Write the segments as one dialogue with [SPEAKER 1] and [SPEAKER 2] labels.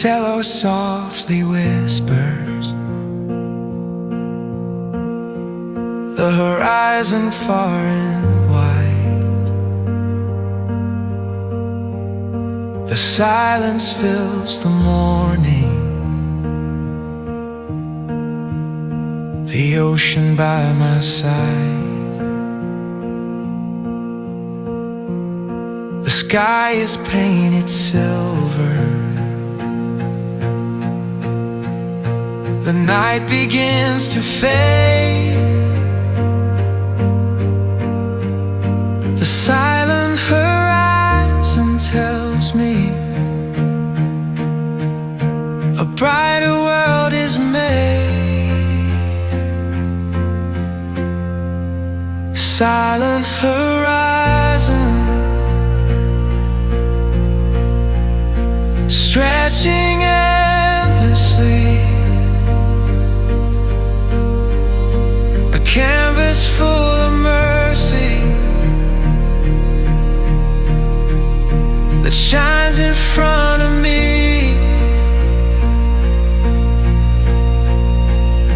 [SPEAKER 1] cello softly whispers, the horizon far and wide. The silence fills the morning, the ocean by my side. The sky is painted silver, the night begins to fade. The silent horizon tells me a brighter world is made. Silent horizon, stretching endlessly, a canvas full of mercy that shines in front of me.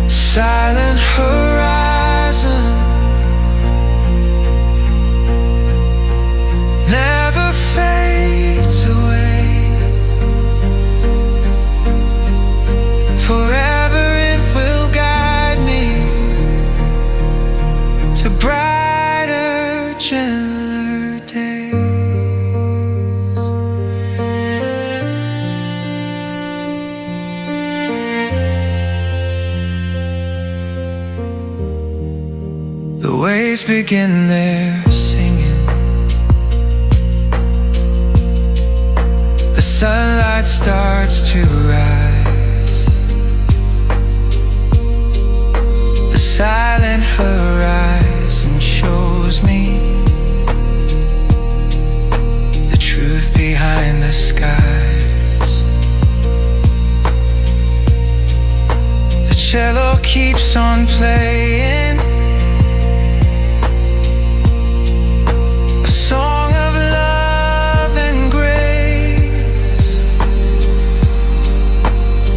[SPEAKER 1] Silent horizon, never fades away. Forever it will guide me to brighter, gentler days. The waves begin their singing, the sunlight starts to rise. The silent horizon shows me the truth behind the skies. The cello keeps on playing, a song of love and grace.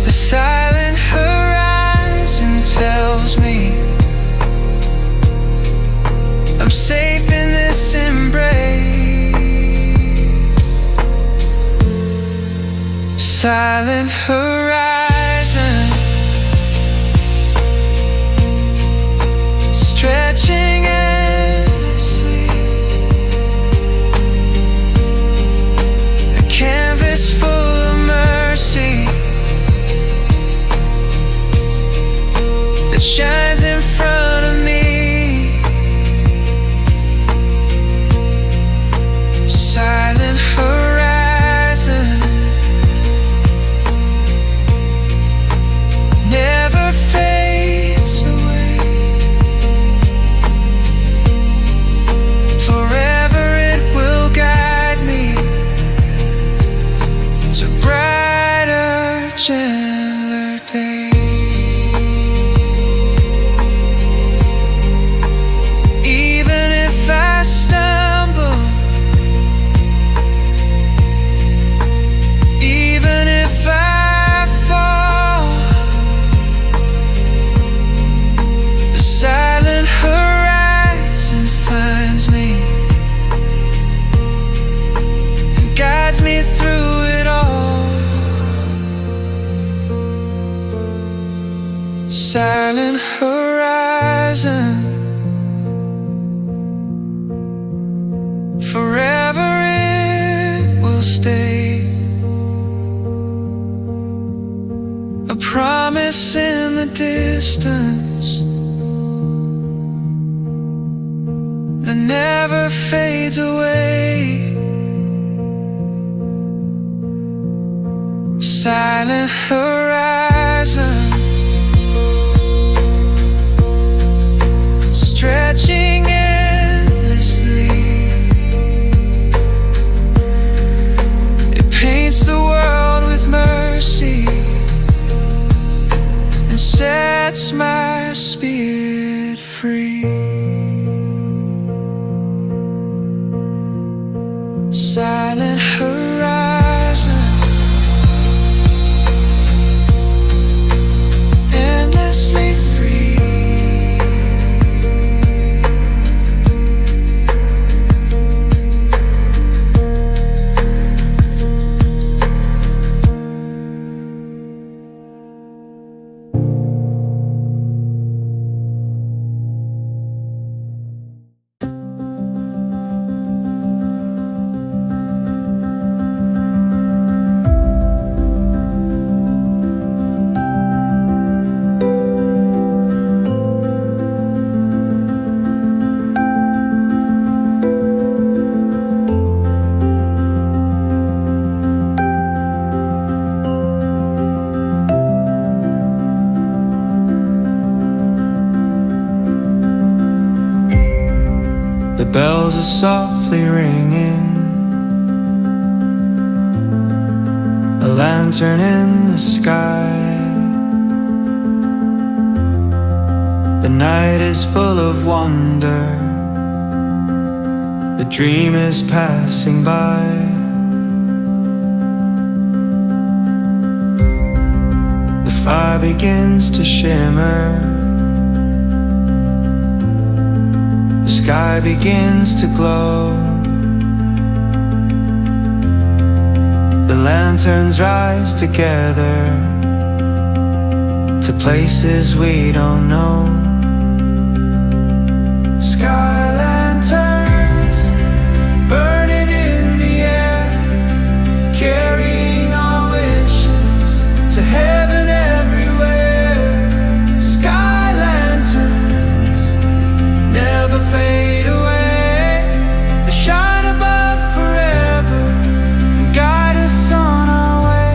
[SPEAKER 1] The silent horizon tells me I'm safe in this embrace. Silent horizon, stretching endlessly, a canvas full of mercy that shines in front of me. Silent horizon, never fades away. Forever it will guide me to brighter, gentler days. Even if I stumble, even if I fall, the silent horizon finds me and guides me through it all. Silent horizon, forever it will stay, a promise in the distance that never fades away. Silent horizon, stretching endlessly, it paints the world with mercy and sets my spirit free. Silent horizon, The bells are softly ringing, a lantern in the sky. The night is full of wonder, the dream is passing by. The fire begins to shimmer, the sky begins to glow. The lanterns rise together to places we don't know. Sky lanterns burning in the air, carrying our wishes to heaven everywhere. Sky lanterns never fade away, they shine above forever and guide us on our way.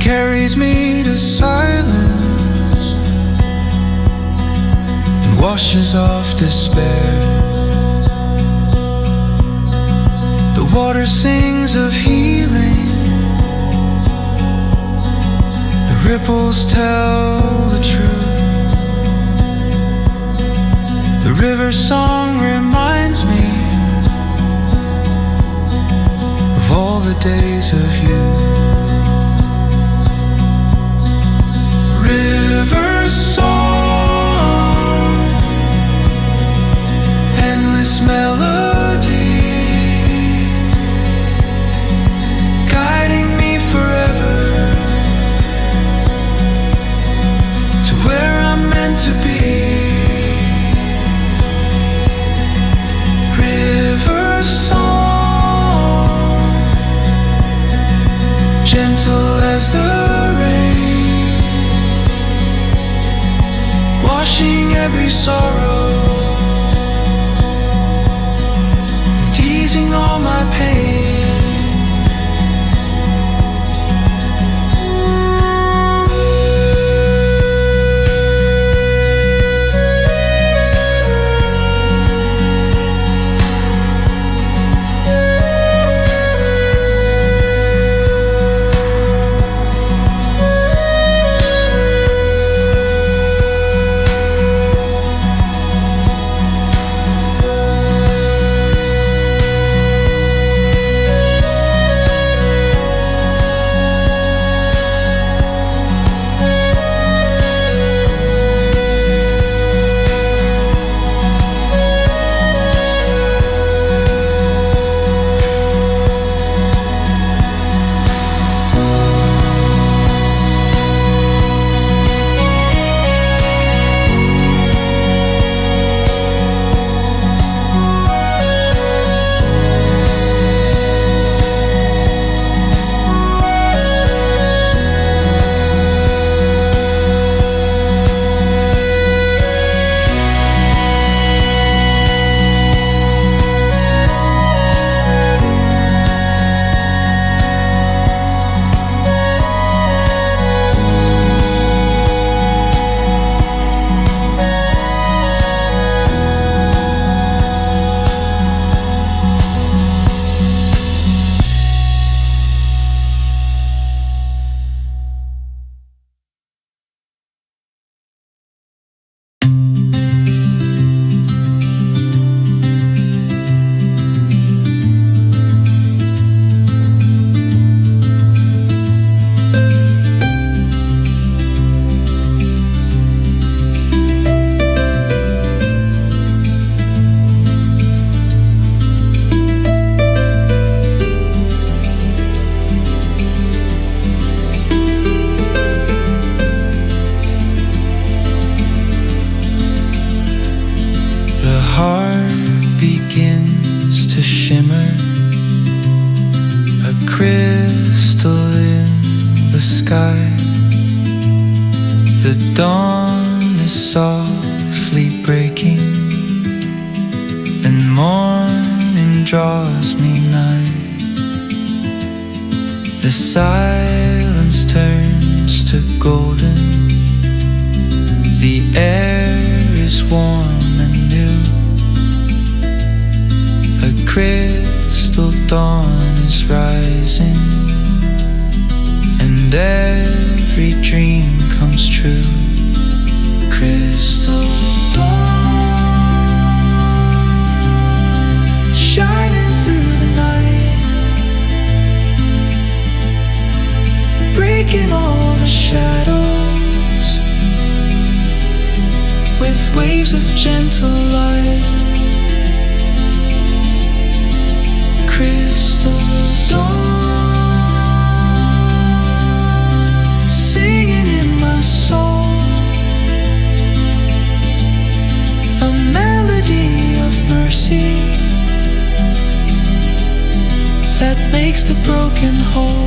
[SPEAKER 2] carries me to silence and washes off despair. The water sings of healing, the ripples tell the truth. The river's song reminds me of all the days of youth. River song, endless melody, guiding me forever every sorrow, teasing all my pain. Crystal in the sky, the dawn is softly breaking, and morning draws me nigh. The silence turns to golden, the air is warm and new. A crystal dawn is rising, and every dream comes true. Crystal dawn, shining through the night, breaking all the shadows with waves of gentle light. Crystal dawn, singing in my soul, a melody of mercy that makes the broken whole.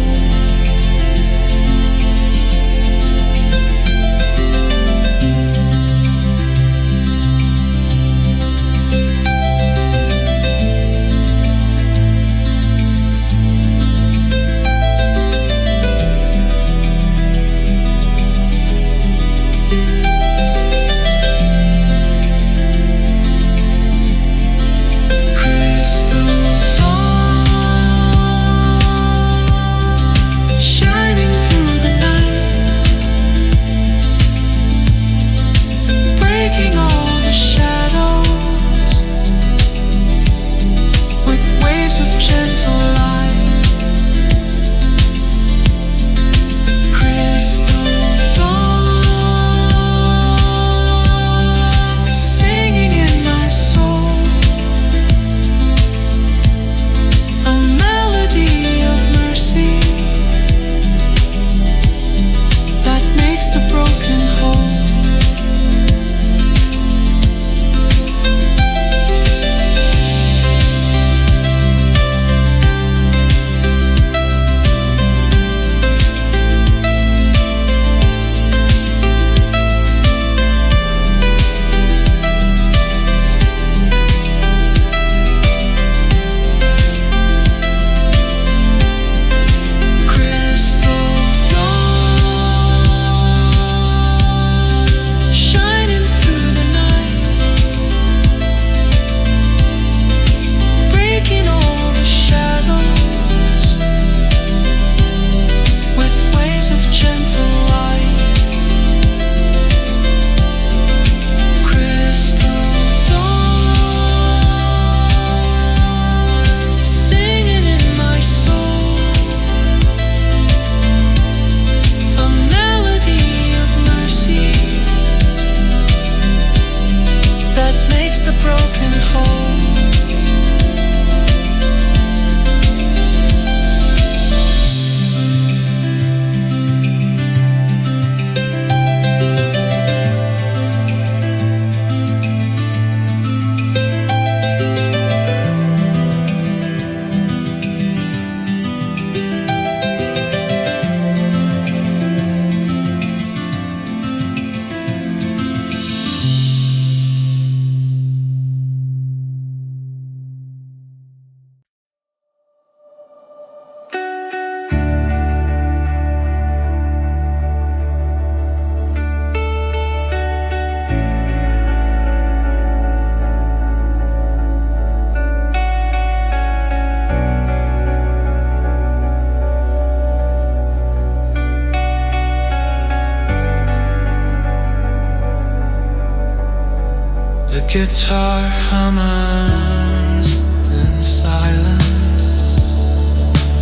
[SPEAKER 2] Guitar hums in silence,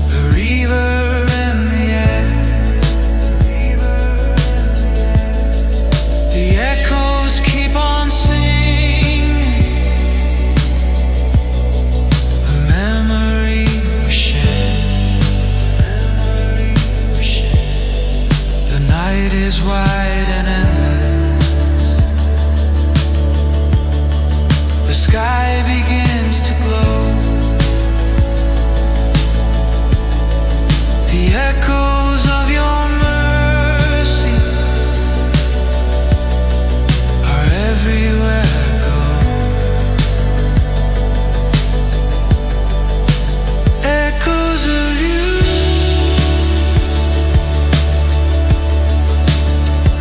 [SPEAKER 2] a reverb in the air. The echoes keep on singing, a memory we share. The night is wide and endless. The sky begins to glow. The echoes of your mercy are everywhere I go. Echoes of you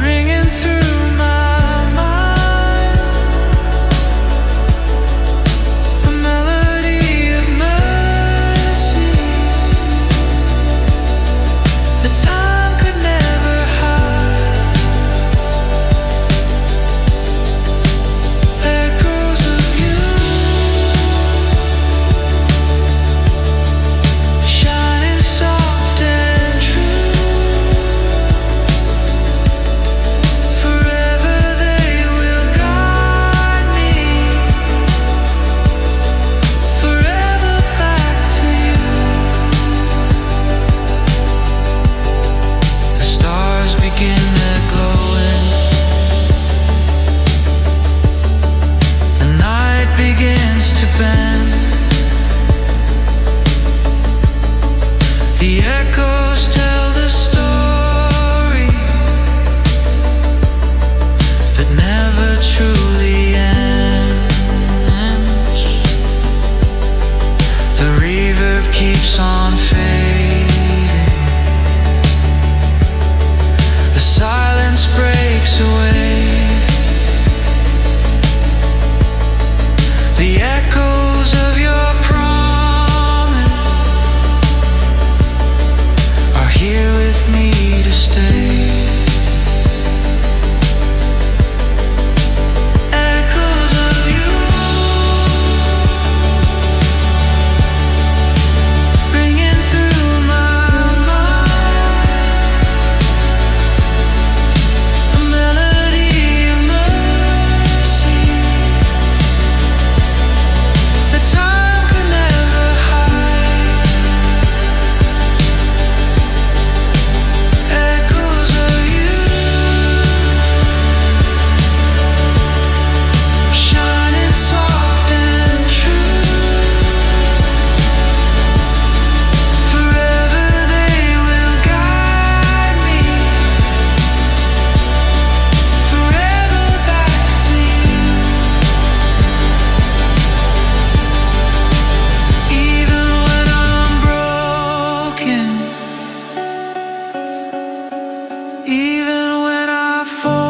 [SPEAKER 2] ringing through my mind, a melody of mercy that time could never hide. Echoes of you shining soft and true. Forever they will guide me, forever back to you. The stars begin their glowing, the night begins to bend. The echoes tell the story that never truly ends. The reverb keeps on fading, the silence breaks away. The echoes of your promise are here with me to stay. Echoes of you ringing through my mind, a melody of mercy that time could never hide. Echoes of you shining soft and true. Forever they will guide me, forever back to you. Even when I'm broken, even when I fall,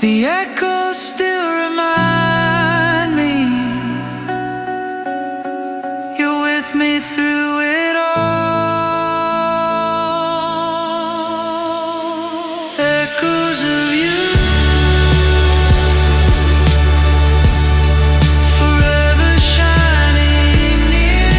[SPEAKER 2] the echoes still remind me you're with me through it all. Echoes of you forever shining near,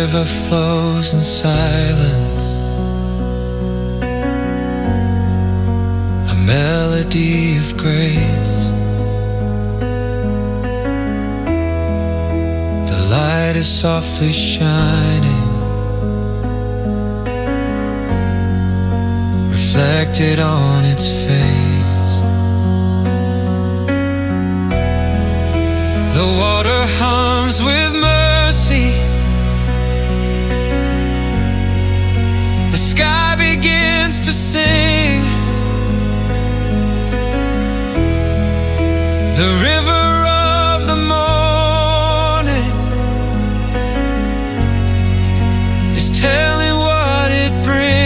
[SPEAKER 1] river flows in silence, a melody of grace. The light is softly shining, reflected on its face. The water hums with mercy, the sky begins to sing. The river of the morning is telling what it brings.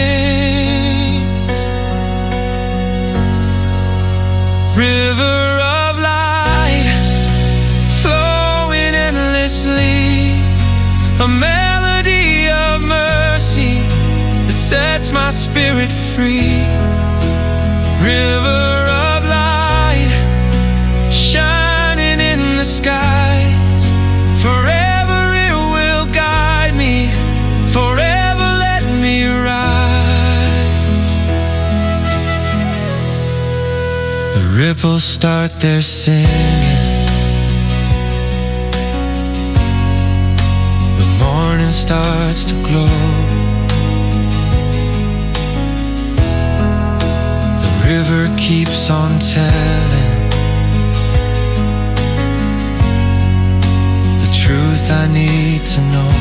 [SPEAKER 1] River of light, flowing endlessly, a melody of mercy that sets my spirit free. River of light, shining in the skies, forever it will guide me, forever let me rise. The ripples start their singing, the morning starts to glow. The river keeps on telling the truth I need to know.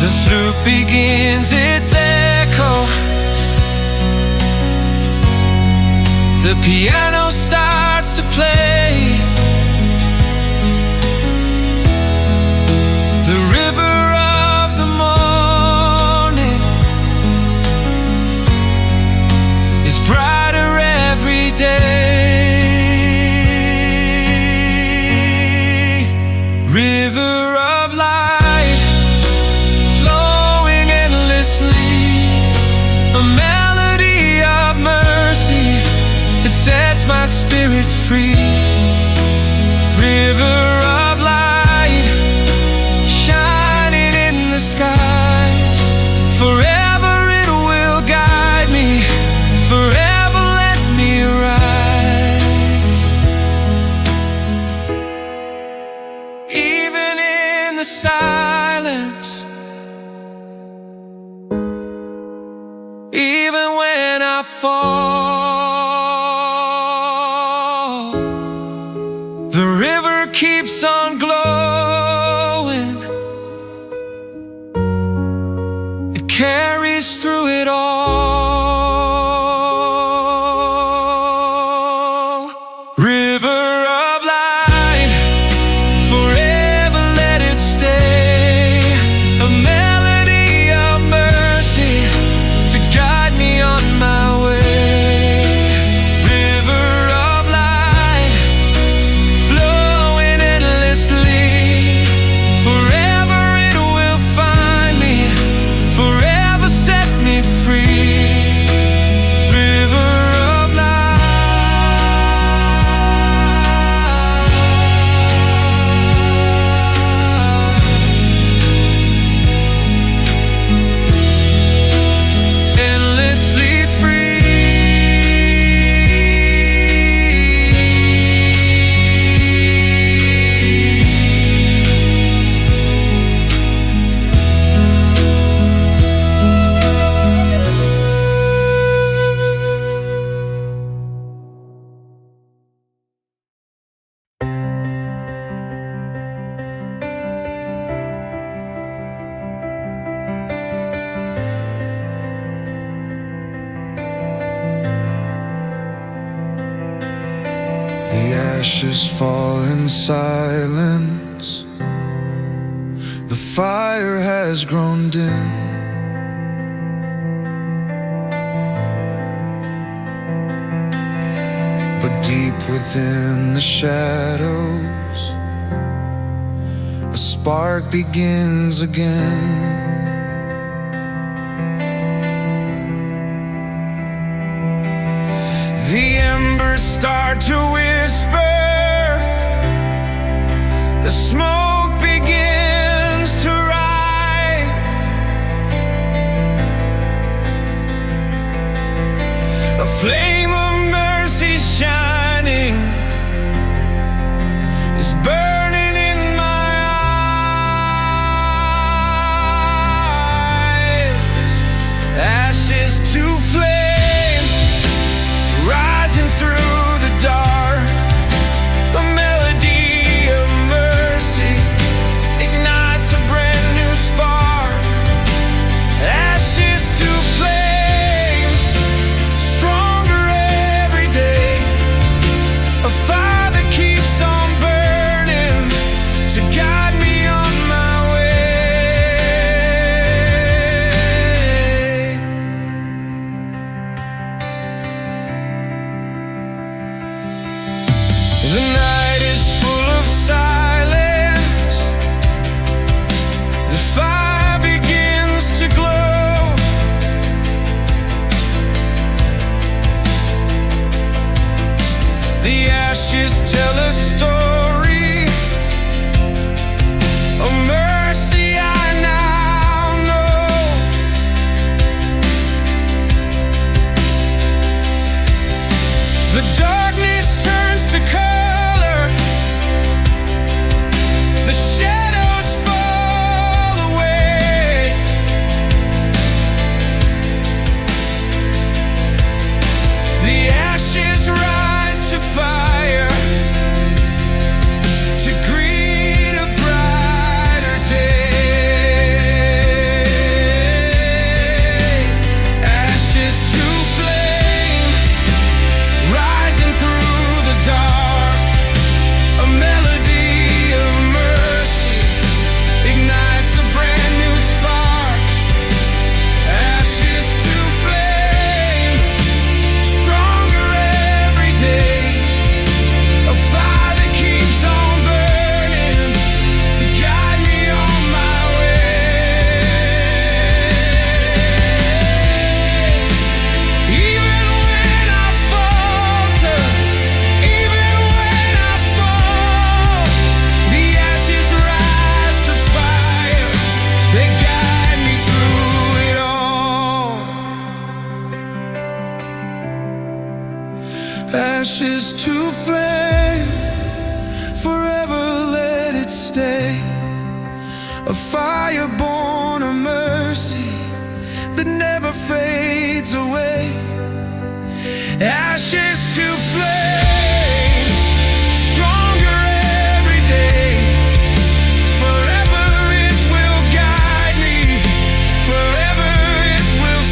[SPEAKER 1] The flute begins its echo, the piano starts to play. The river of the morning is brighter every day. River of light, flowing endlessly, a melody of mercy that sets my spirit free. River of light, shining in the skies, forever it will guide me, forever let me rise. Even in the silence, even when I fall, the river keeps on glowing. It carries through it all. River of light, forever let it stay, a melody of mercy to guide me on my way. River of light, flowing endlessly, forever it will find me, forever set me free. River of light, endlessly
[SPEAKER 3] The ashes fall in silence, the fire has grown dim. But deep within the shadows, a spark begins again. The embers start to whisper,
[SPEAKER 1] The smoke begins to rise. A flame of mercy shining is burning in my eyes. Ashes to flame, rising through the dark. The melody of mercy ignites a brand new spark. Ashes to flame, stronger every day. A fire that keeps on burning to guide me on my way. The night is full of silence. The fire begins to glow. The ashes tell a story of mercy I now know. The darkness turns to color. The shadows fall away. The ashes rise to fire to greet a brighter day. Ashes to flame, rising through the dark. A melody of mercy ignites a brand new spark. Ashes to flame, stronger every day. A fire that keeps on burning to guide me on my way. Even when I falter, even when I fall, the ashes rise to fire. They guide me through it all. Ashes to flame, forever let it stay. A fire born of mercy that never fades away. Ashes to flame, stronger every day. Forever it will guide me, forever it will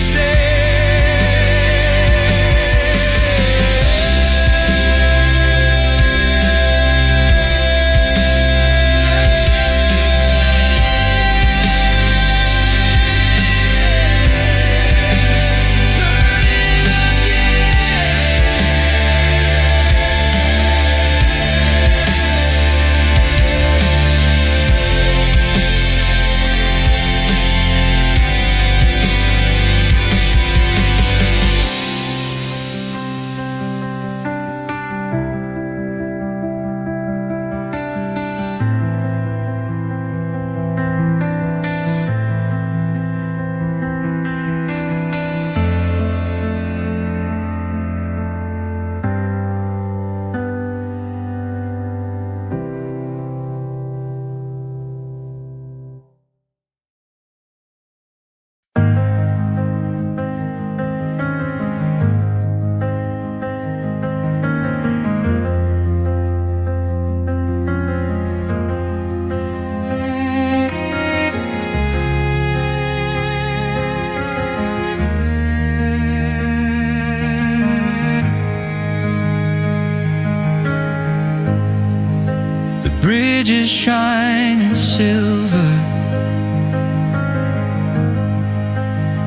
[SPEAKER 2] bridges shine in silver.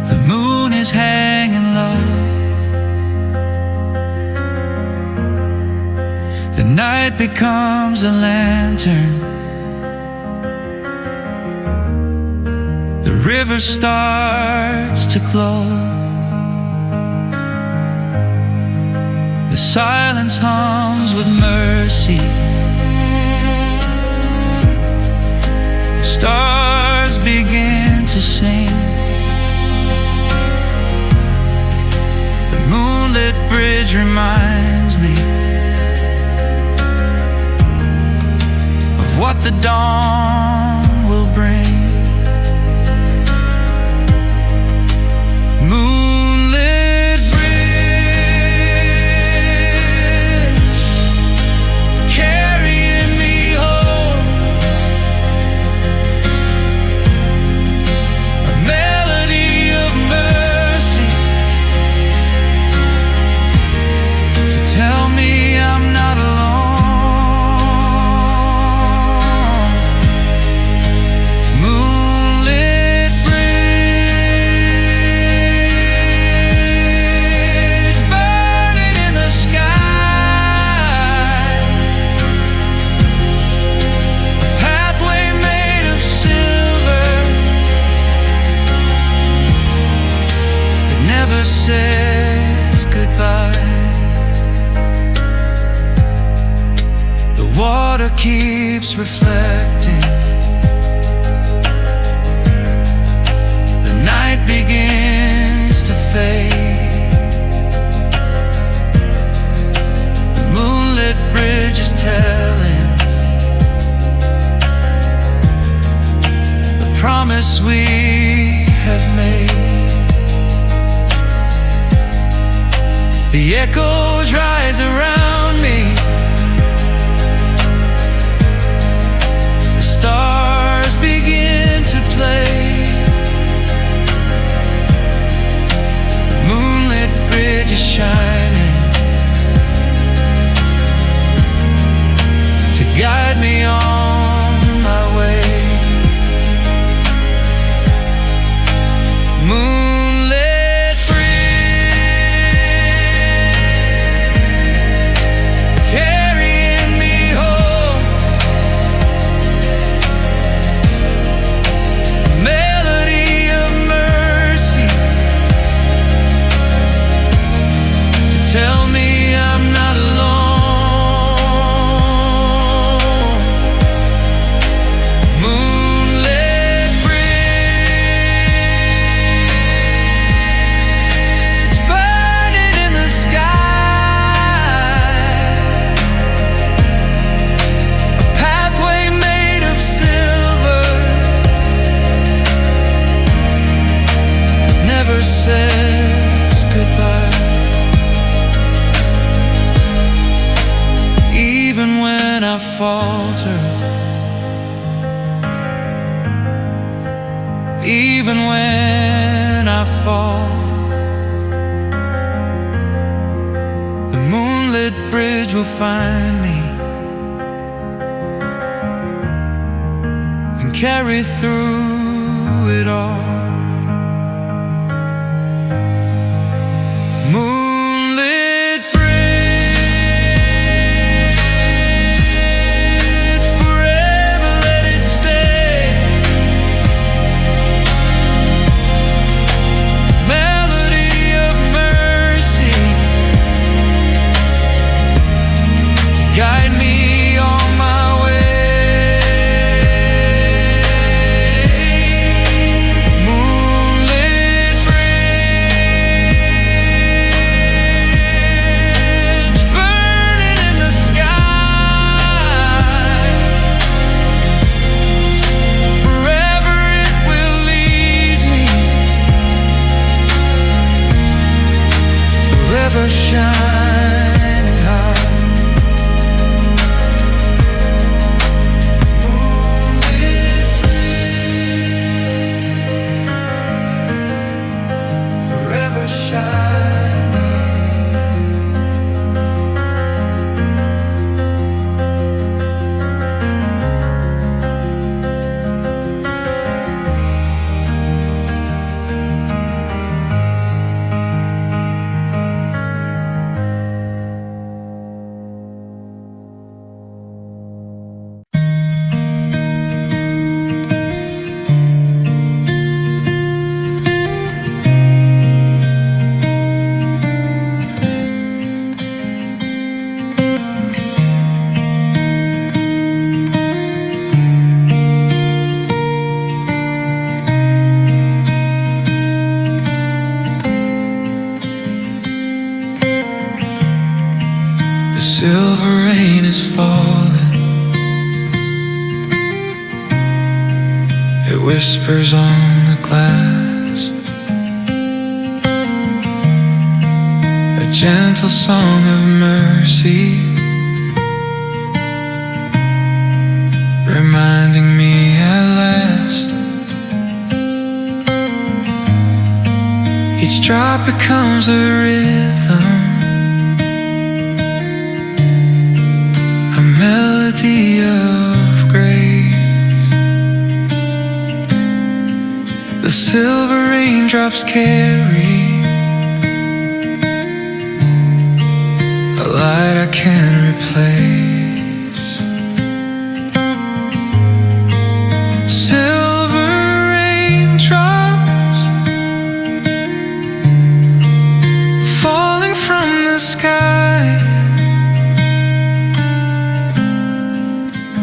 [SPEAKER 2] The moon is hanging low. The night becomes a lantern. The river starts to glow. The silence hums with mercy. Stars begin to sing. The moonlit bridge reminds me of what the dawn will bring. Moonlit bridge, carrying me home. A melody of mercy to tell me I'm not alone. Moonlit bridge, burning in the sky. A pathway made of silver that never says goodbye. The water keeps reflecting. The night begins to fade. The moonlit bridge is telling the promise we have made. The echoes rise around me. The stars begin to play. The moonlit bridge is shining to guide me on my way. Moonlit bridge, carrying me home. A melody of mercy to tell me I'm not alone. Moonlit bridge, burning in the sky. A pathway made of silver that never says goodbye. Even when I falter, even when I fall, the moonlit bridge will find me and carry through it all. Moonlit bridge, forever let it stay. Melody of mercy to guide me on my way. The silver rain is falling. It whispers on the glass, a gentle song of mercy, reminding me at last. Each drop becomes a rhythm, a melody of grace. The silver raindrops carry a light I can't replace. Silver raindrops falling from the sky,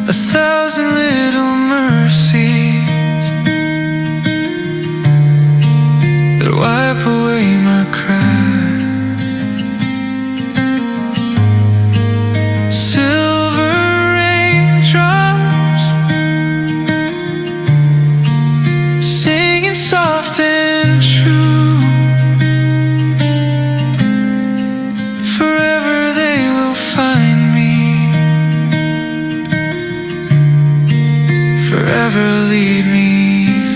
[SPEAKER 2] a thousand little mercies that wipe away my cry. Silver raindrops singing soft and true, forever they will find me, forever lead me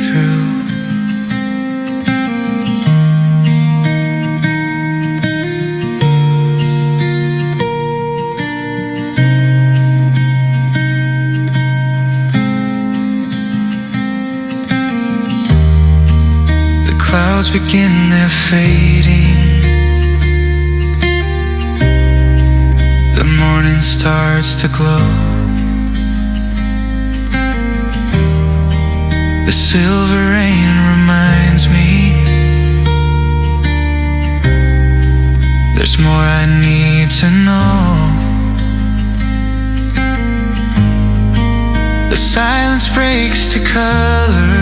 [SPEAKER 2] through. The clouds begin their fading, the morning starts to glow. The silver rain reminds me there's more I need to know. The silence breaks to color,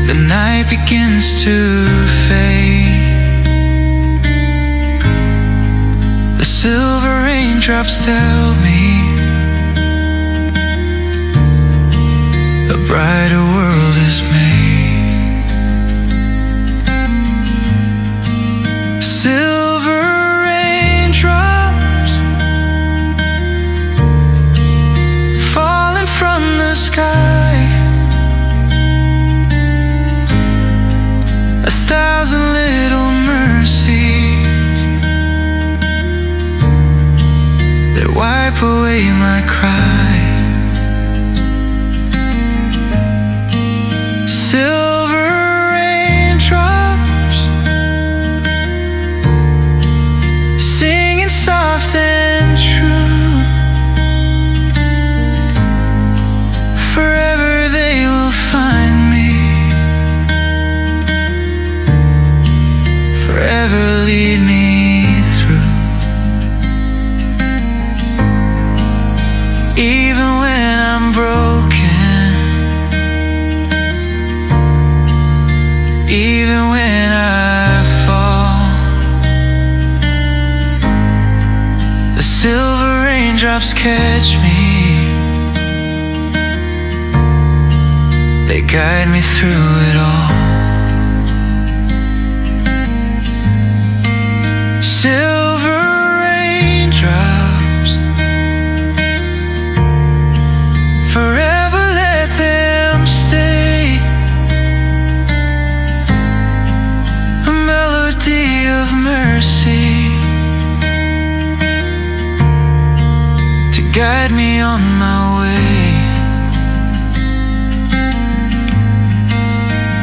[SPEAKER 2] the night begins to fade. The silver raindrops tell me a brighter world is made. Silver raindrops falling from the sky, a thousand little mercies that wipe away my cry. Silver raindrops singing soft and true, forever they will find me, forever lead me through. Even when I'm broken, even when I fall, the silver raindrops catch me, they guide me through it all. Silver raindrops, forever let them stay, a melody of mercy to guide me on my way.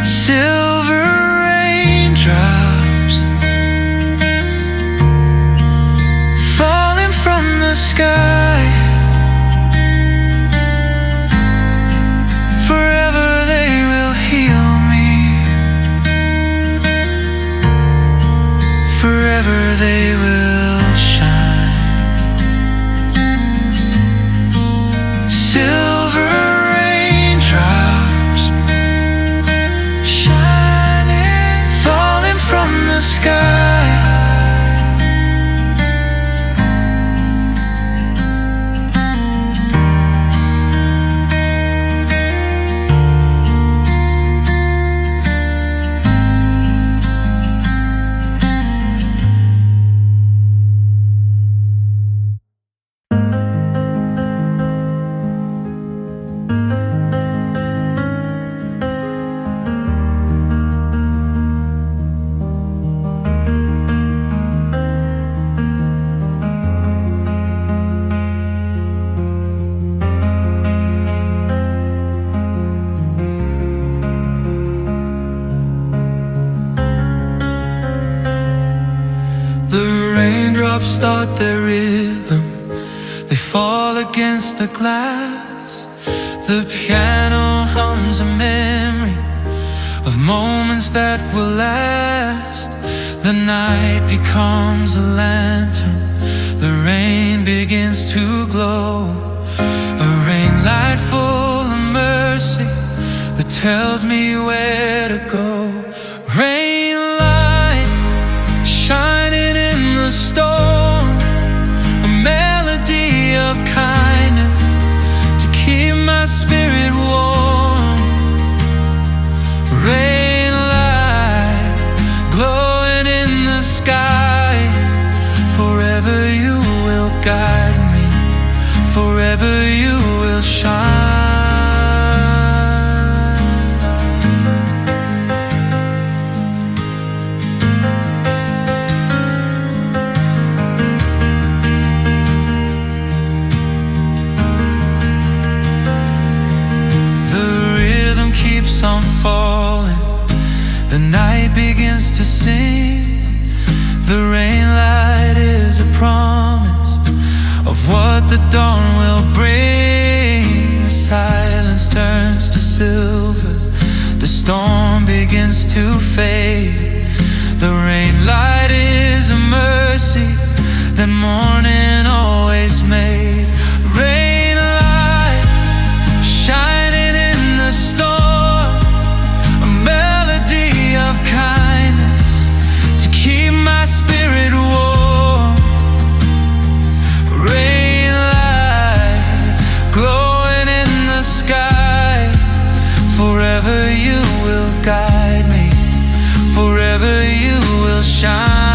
[SPEAKER 2] Silver raindrops falling from the sky, forever they will heal me, forever they will shine. Silver raindrops shining, falling from the sky, raindrops start their rhythm. They fall against the glass. The piano hums a memory of moments that will last. The night becomes a lantern. The rain begins to glow. A rain light full of mercy that tells me where to go. Rain light shining in the storm, a melody of kindness to keep my spirit warm. Rain light glowing in the sky, forever you will guide me, forever you will shine. On falling, the night begins to sing. The rain light is a promise of what the dawn will bring. The silence turns to silver, the storm begins to fade. The rain light is a mercy that morning always made. Rain light shining in the storm, of kindness to keep my spirit warm. Rain light glowing in the sky, forever you will guide me, forever you will shine.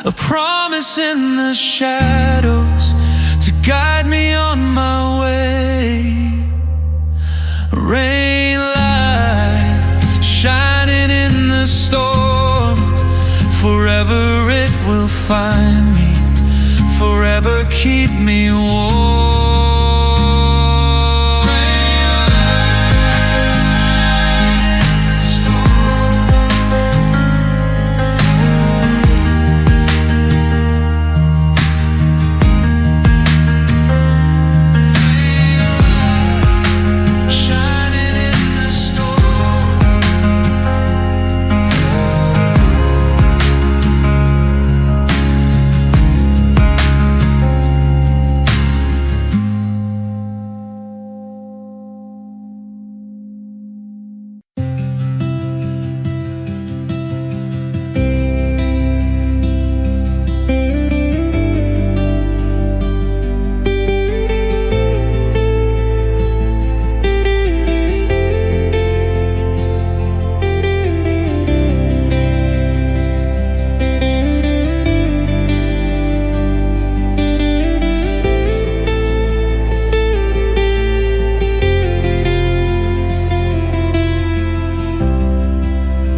[SPEAKER 2] A promise in the shadows to guide me on my way. Rain light shining in the storm, forever it will find me, forever keep me warm.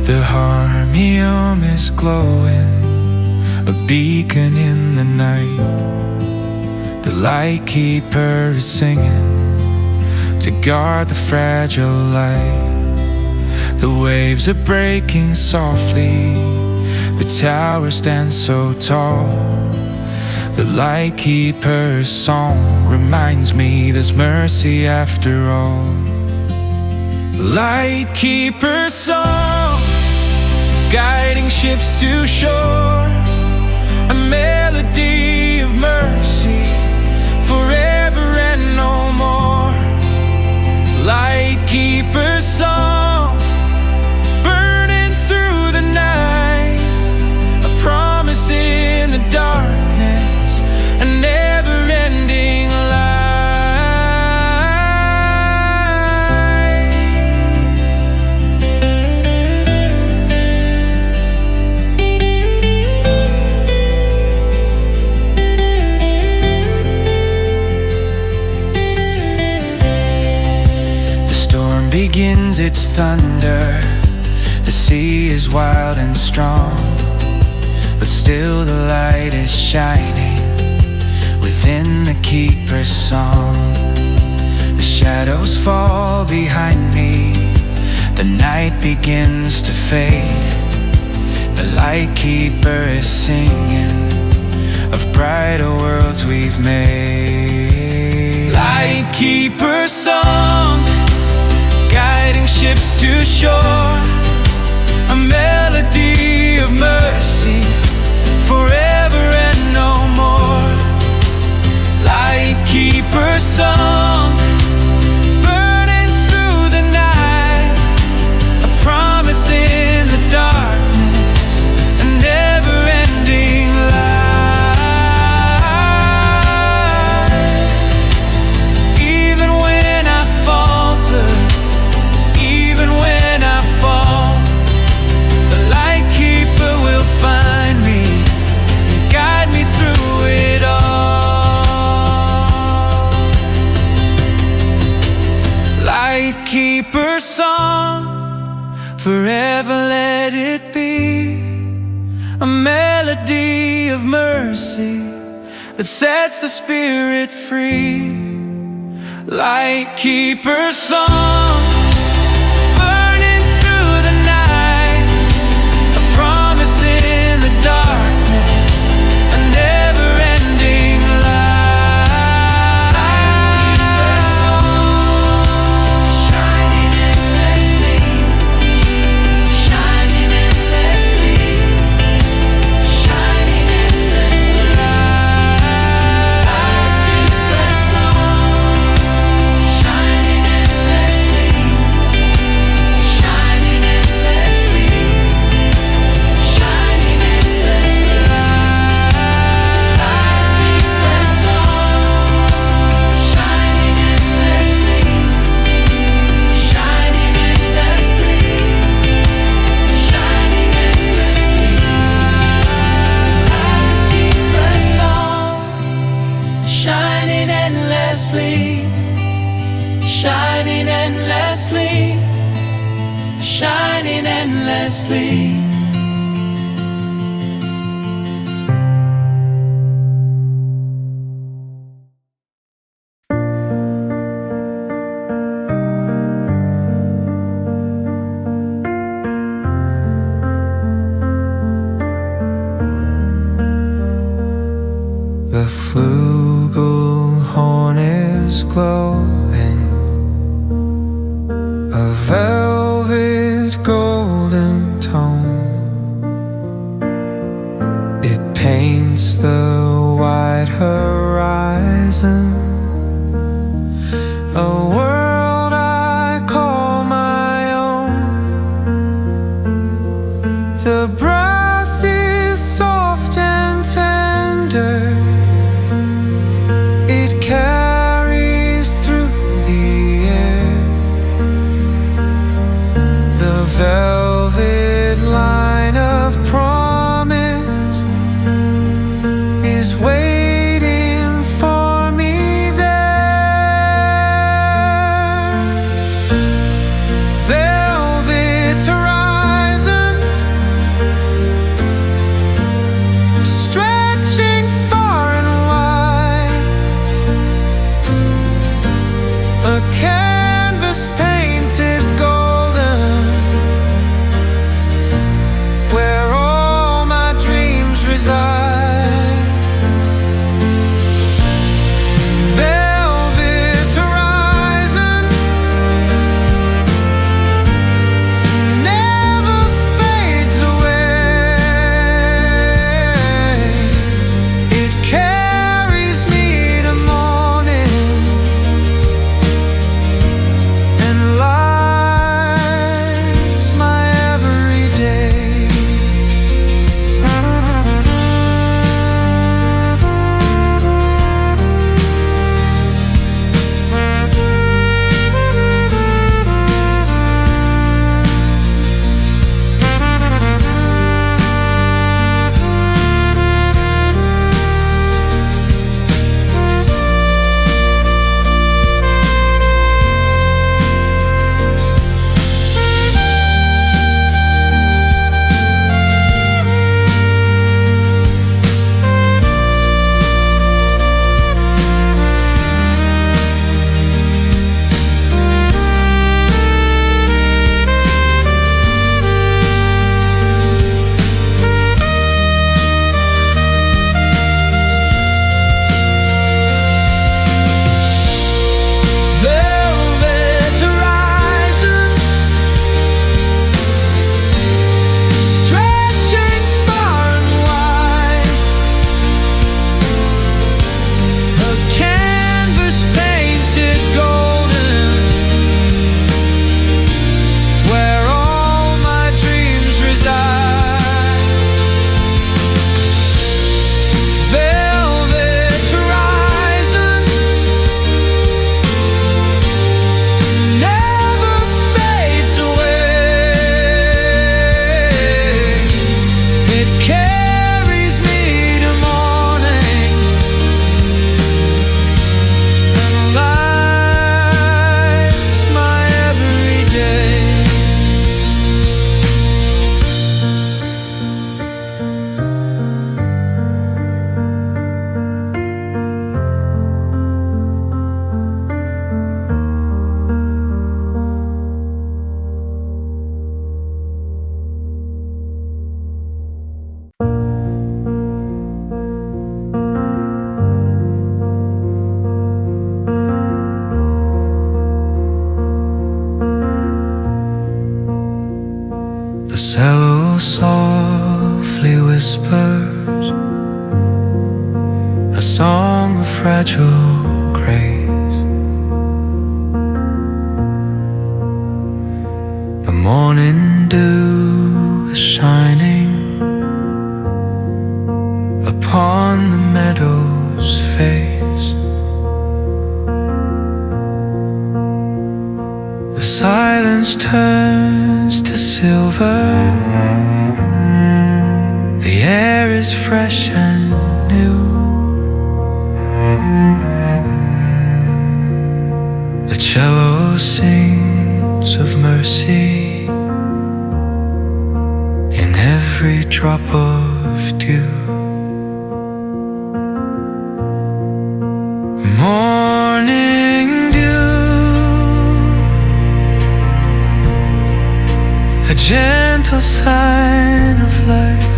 [SPEAKER 2] The harmonium is glowing, a beacon in the night. The light keeper is singing to guard the fragile light. The waves are breaking softly, the tower stands so tall. The light keeper's song reminds me there's mercy after all. Light keeper's song, guiding ships to shore, a melody of mercy, forever and no more. Light keeper's song, burning through the night, a promise in the darkness, a never-ending light. begins its thunder. The sea is wild and strong, but still the light is shining within the keeper's song. The shadows fall behind me, the night begins to fade. The light keeper is singing of brighter worlds we've made. Light keeper song, guiding ships to shore, a melody of mercy, forever and no more. Light keeper song, burning through the night, a promise in the darkness, a never-ending light. Even when I falter, even when I fall, the light keeper will find me and guide me through it all. Light keeper song, forever let it be, a melody of mercy that sets the spirit free. Light keeper song, burning through the night, a promise in the darkness, a never-ending light. Shining endlessly, shining endlessly, shining endlessly. Light keeper song, shining endlessly, shining endlessly, shining endlessly. Light keeper song, shining endlessly, shining endlessly, shining endlessly. Light keeper song, shining endlessly, shining endlessly, shining endlessly.
[SPEAKER 3] The flugelhorn is glowing, a velvet golden tone. It paints the wide horizon, a world I call my own. The brass is soft and tender, it carries through the air. The cello softly whispers a song of fragile grace. The morning dew is shining upon the meadow's face. The silence turns to silver. The air is fresh and new. The cello sings of mercy in every drop of dew. Morning a gentle sign of life.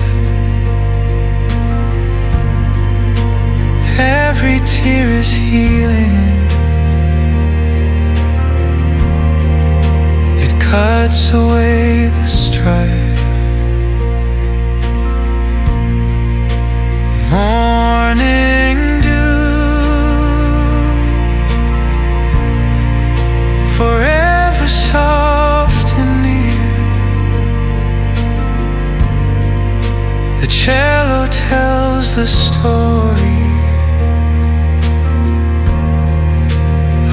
[SPEAKER 3] Every tear is healing. It cuts away the strife. Morning dew, forever soft and near. The cello tells the story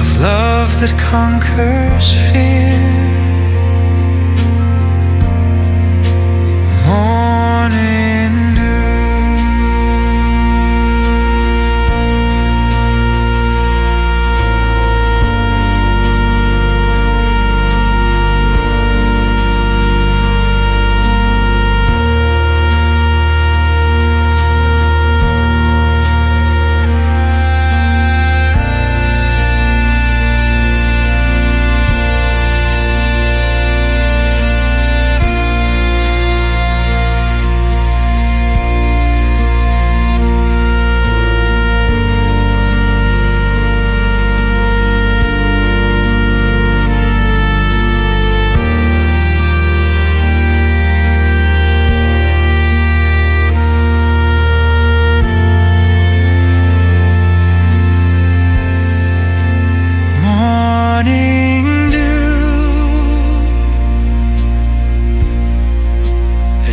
[SPEAKER 3] of love that conquers fear. Morning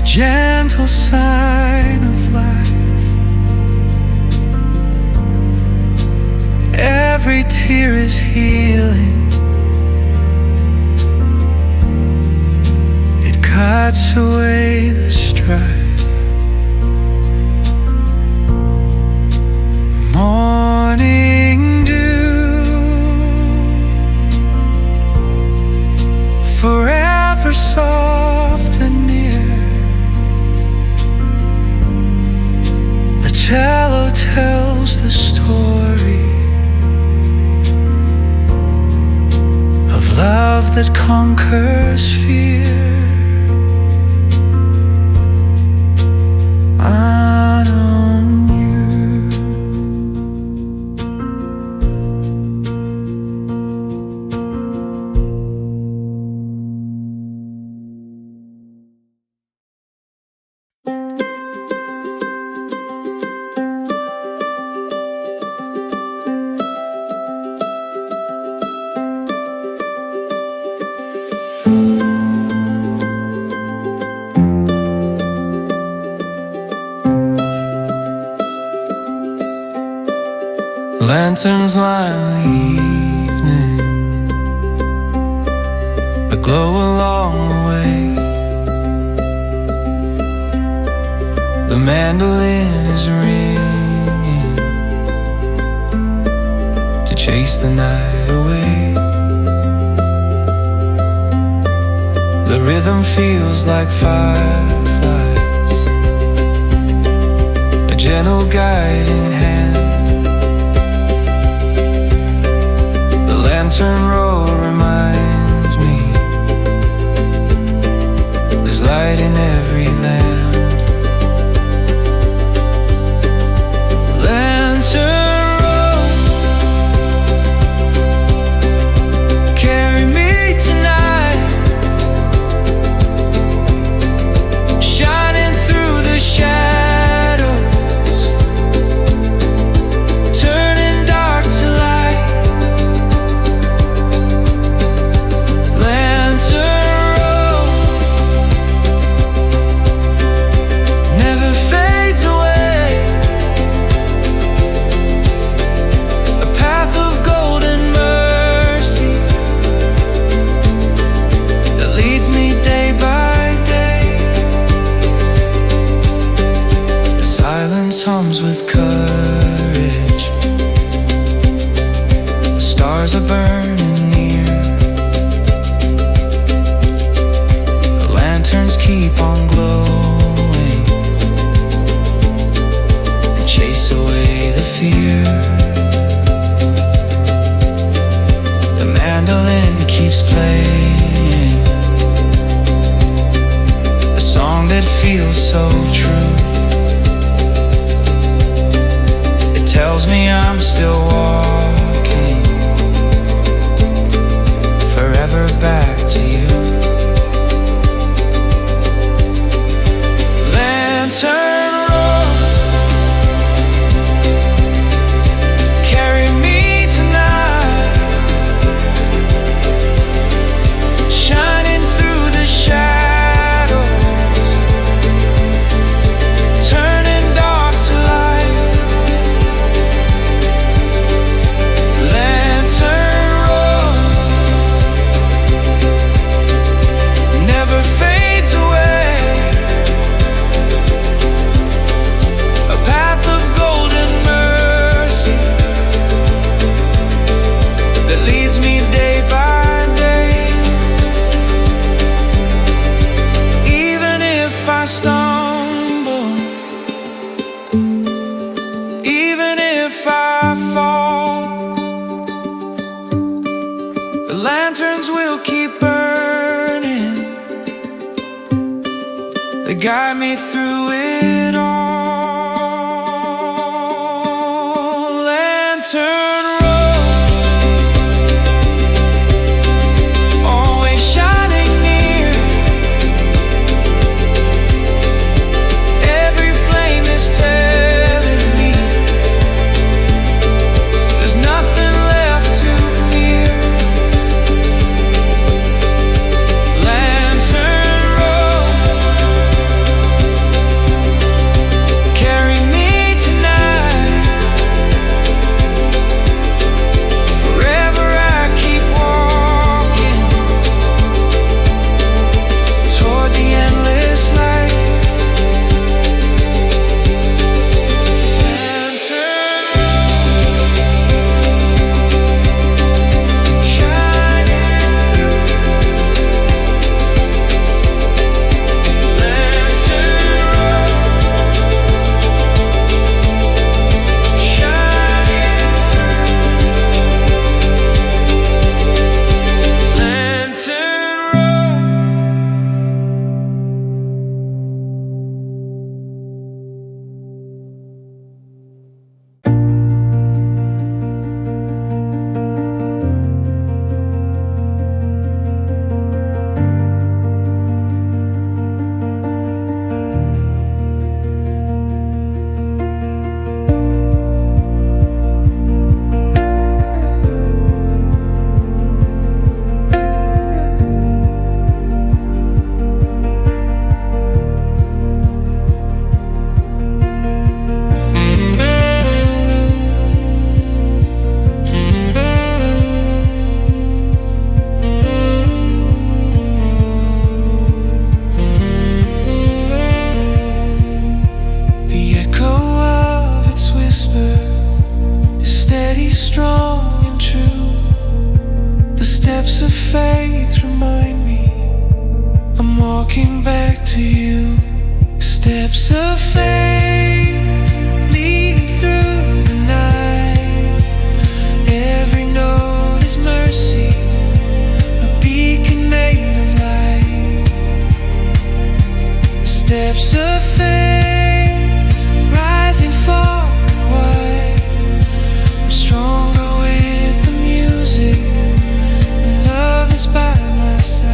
[SPEAKER 3] gentle sign of life. Every tear is healing. It cuts away the strife. Morning dew, forever soft and near. The cello tells the story of love that conquers fear. On you. Lanterns line the evening, a glow along the way. The mandolin is ringing to chase the night away. The rhythm feels like fireflies, a gentle guiding hand. Lantern roll reminds me there's light in every land. Lantern roll, carry me tonight.
[SPEAKER 2] hums with courage. The stars are burning near. The lanterns keep on glowing and chase away the fear. The mandolin keeps playing a song that feels so true. It tells me I'm still walking forever back to you. Lantern road, carry me tonight, shining through the shadows, turning dark to light. Lantern road never fades away, a path of golden mercy that leads me day by day. Even if I stumble, even if I fall, the lanterns will keep burning. They guide me through it all. Lantern road, always shining near. Every flame is telling me there's nothing left to fear. Lantern road, carry me tonight, forever I keep walking toward the endless light. Lantern road, shining through. Lantern road, shining through. Lantern road. The echo of its whisper is steady, strong, and true. The steps of faith remind me I'm walking back to you. Steps of faith leading through the night. Every note is mercy, a beacon made of light. Steps of faith rising far and wide. I'm stronger with the music, and love is by my side.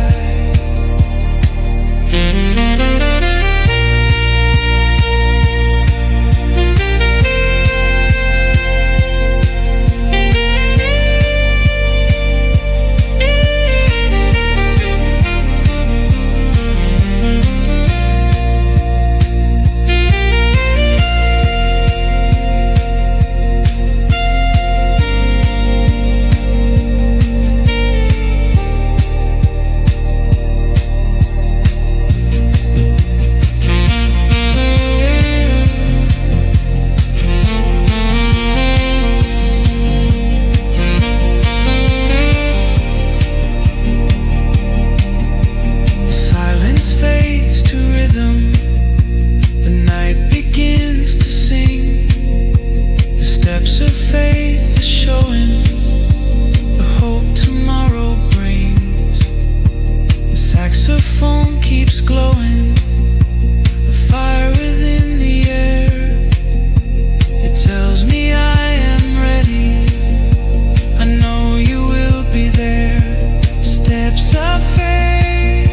[SPEAKER 2] Steps of faith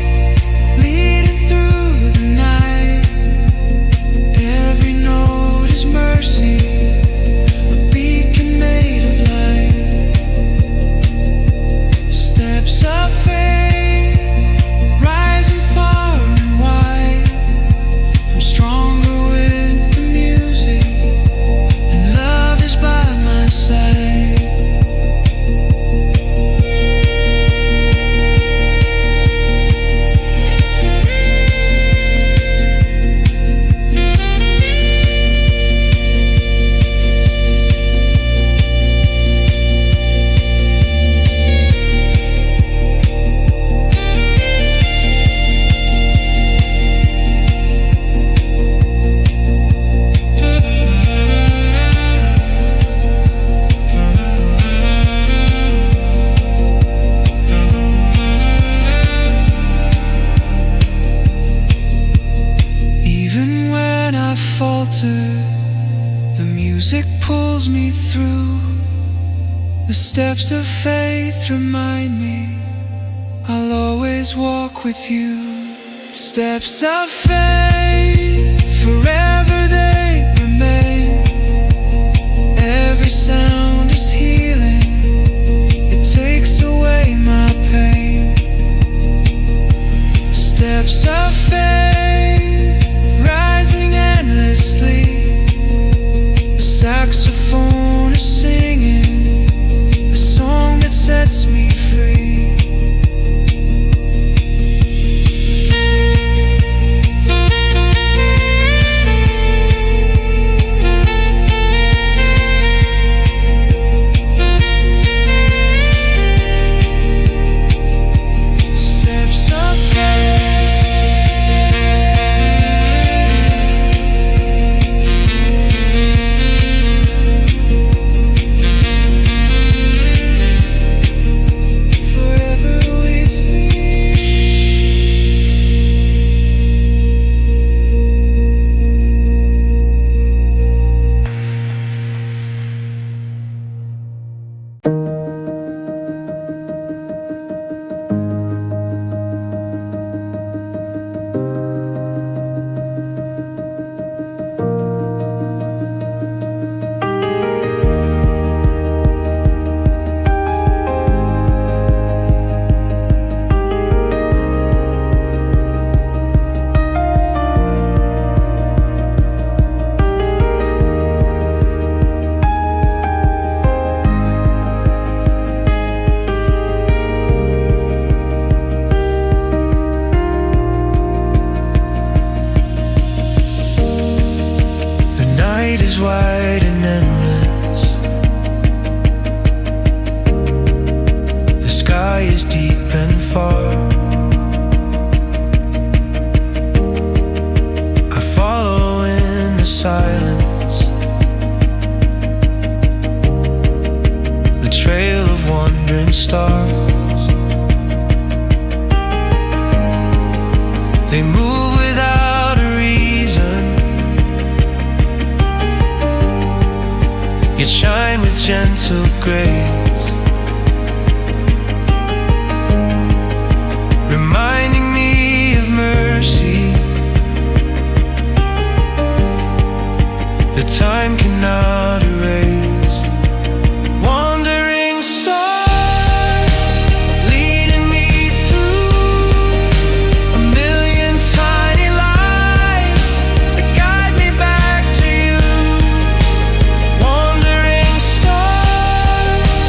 [SPEAKER 2] leading through the night. Every note is mercy, a beacon made of light. Steps of faith rising far and wide. I'm stronger with the music, and love is by my side. Even when I falter, the music pulls me through. The steps of faith remind me I'll always walk with you. Steps of faith, forever they remain. Every sound is healing, it takes away my pain. Steps of faith, rising endlessly. The saxophone is singing a song that sets me free. Steps of forever with me. The night is wide and endless. The sky is deep and far. I follow in the silence, the trail of wandering stars. They move without a reason, yet shine with gentle grace, reminding me of mercy that time cannot erase. Wandering stars leading me through a million tiny lights that guide me back to you. Wandering stars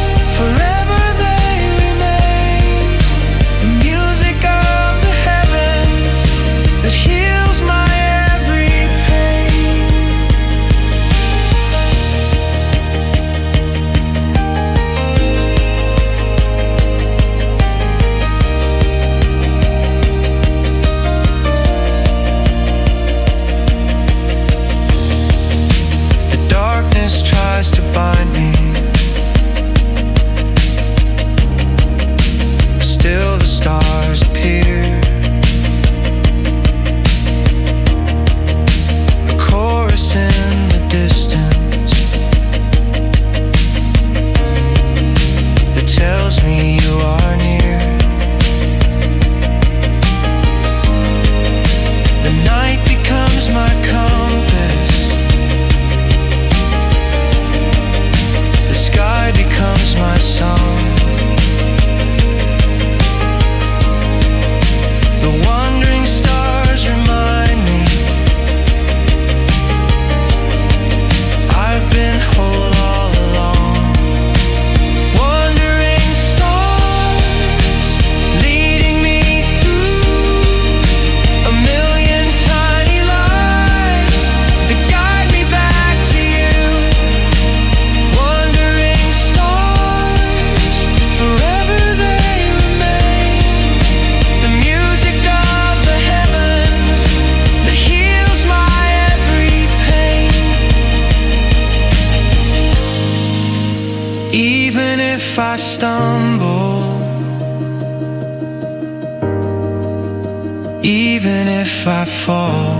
[SPEAKER 1] stumble, even if I fall.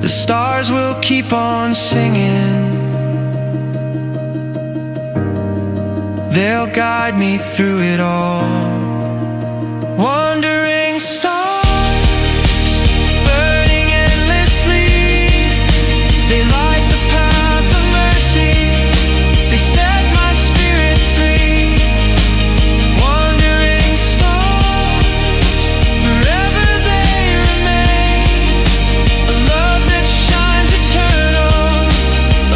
[SPEAKER 1] The stars will keep on singing, they'll guide me through it all. Wandering stars, burning endlessly, they light the path of mercy, they set my spirit free. Wandering stars, forever they remain, a love that shines eternal,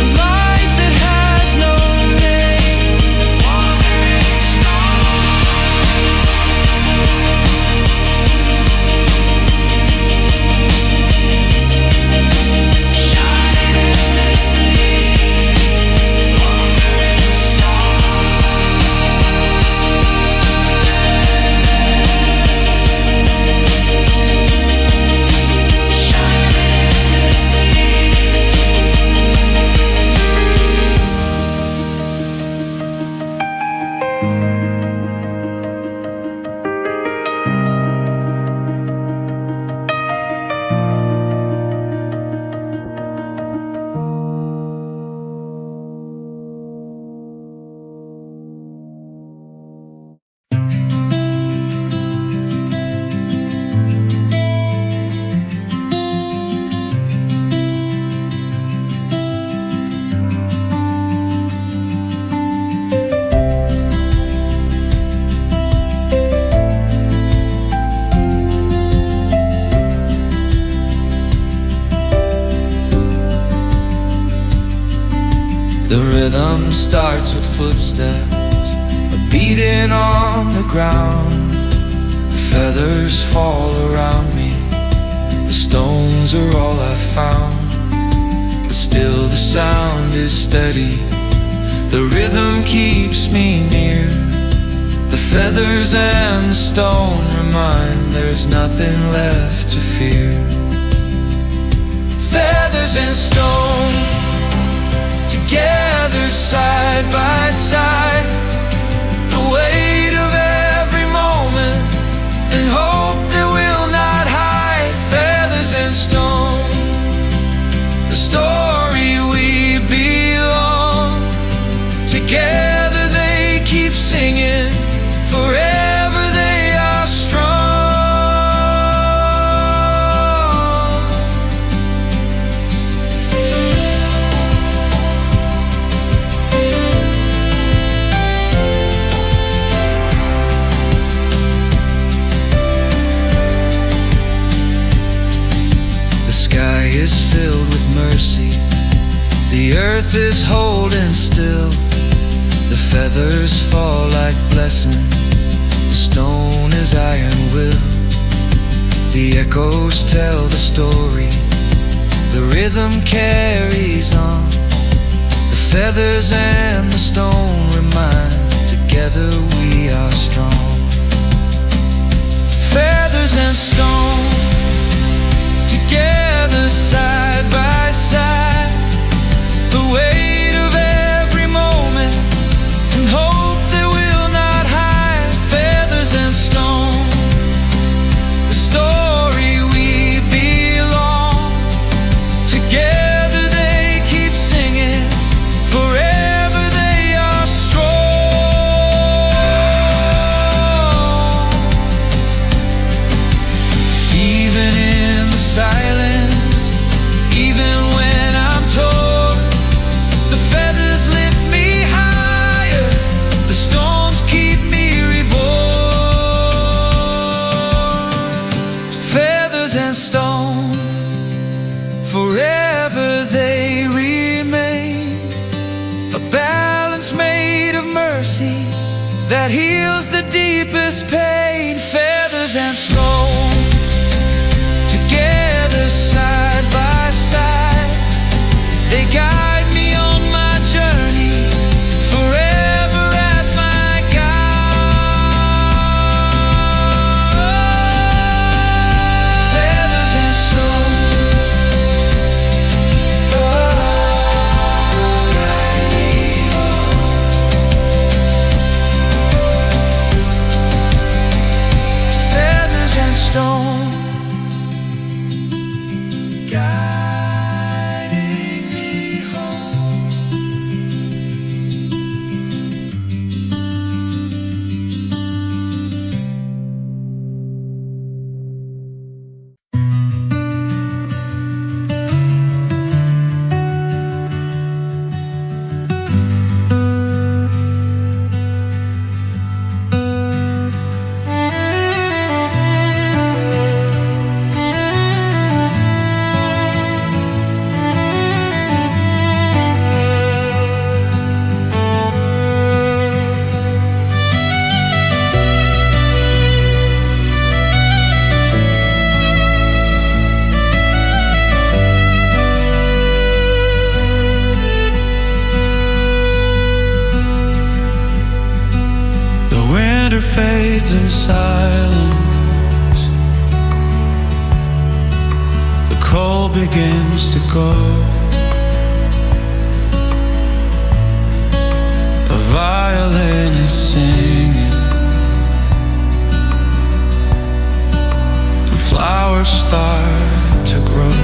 [SPEAKER 1] a light that has no name. Wandering shining endlessly, wandering
[SPEAKER 2] The rhythm starts with footsteps, a beating on the ground. The feathers fall around me, the stones are all I found. But still the sound is steady, the rhythm keeps me near. The feathers and the stone remind there's nothing left to fear. Feathers and stone, together side by side, the weight of every moment and hope that will not hide. Feathers and stone, the story we belong. Together they keep singing, forever they are strong. Is filled with mercy, the earth is holding still. The feathers fall like blessing, the stone is iron will. The echoes tell the story, the rhythm carries on. The feathers and the stone remind, together we are strong. Feathers and stone, together side by side, the weight of every moment and hope that will not hide. Feathers and stone, the story we belong. Together they keep singing, forever they are strong. Even in the silence, even when I'm torn, the feathers lift me higher, the stones keep me reborn. Feathers and stone, forever they remain, a balance made of mercy that heals the deepest pain. Feathers and stone, together side by side, they guide me on my journey, forever as my guide. Feathers and stone, oh, guide me.
[SPEAKER 1] stone, guiding me home.
[SPEAKER 3] Fades in silence. The cold begins to go. A violin is singing, and flowers start to grow.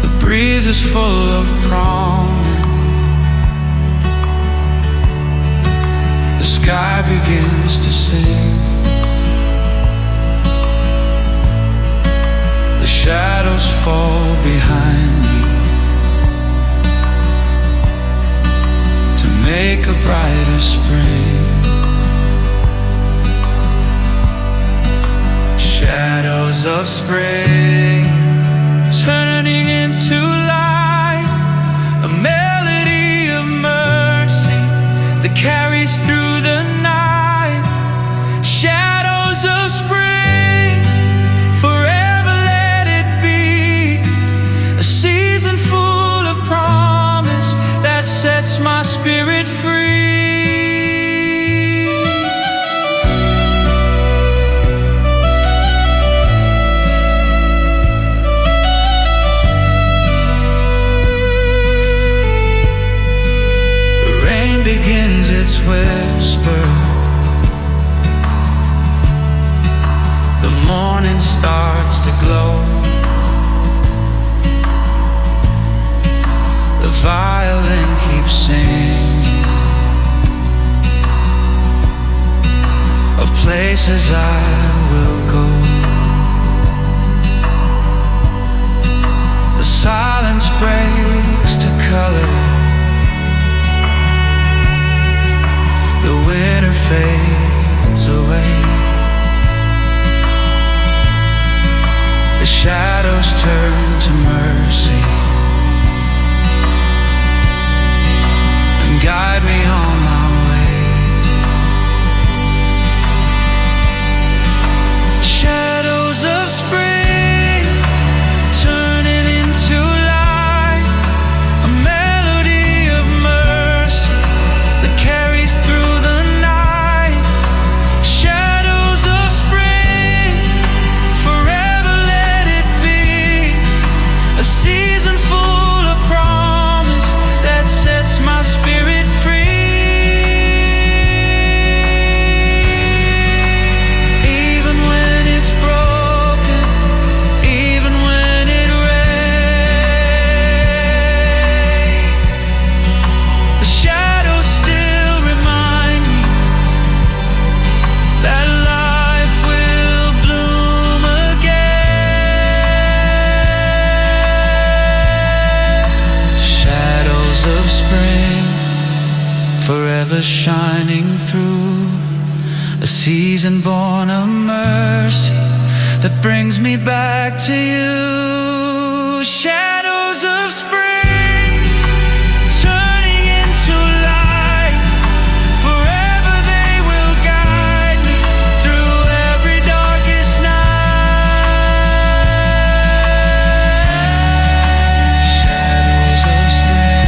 [SPEAKER 3] The breeze is full of promise. The sky begins to sing. The shadows fall behind me to make a brighter spring. Shadows of spring turning into light, a melody of mercy that carries through the night. Shadows of spring, forever let it be, a season full of promise that sets my spirit free. The rain begins its whisper. The morning starts to glow. The violin keeps singing of places I will go. The silence breaks to color. The winter fades away. The shadows turn to mercy and guide me on my way. Shadows of spring turning into light, a melody of mercy that carries through the night. Shadows of spring, forever let it be, a season full of promise that sets my spirit free. Even when it's broken, even when it rains, the shadows still remind me that life will bloom again. Shadows of spring, forever shining through, a season born of mercy that brings me back to you. Shadows of spring turning into light, forever they will guide me through every darkest night. Shadows of spring.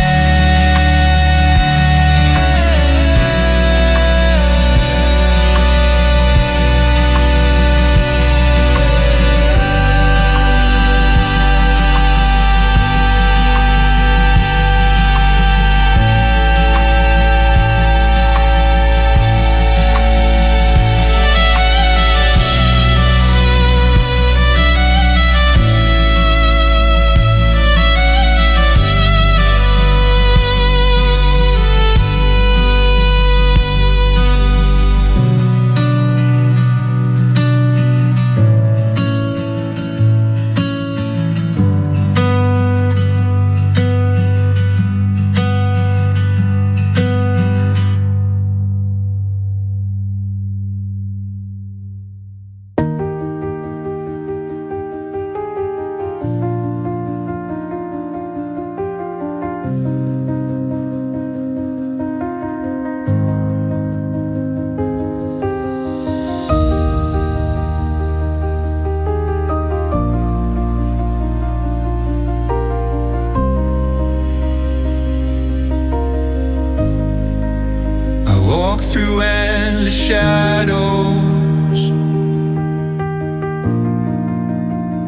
[SPEAKER 1] walk through endless shadows.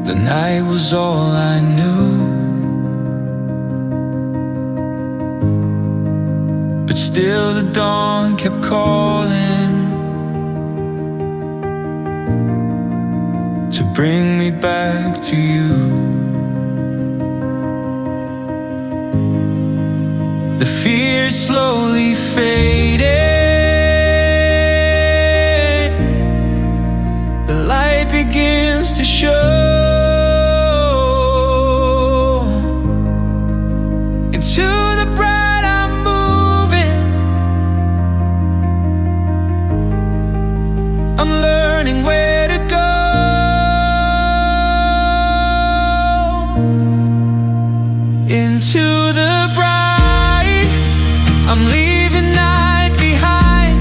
[SPEAKER 2] The night was all I knew, but still the dawn kept calling to bring me back to you. The fear slowly faded, the light begins to show. Into the bright I'm moving, I'm learning where to go. Into the bright, I'm leaving night behind.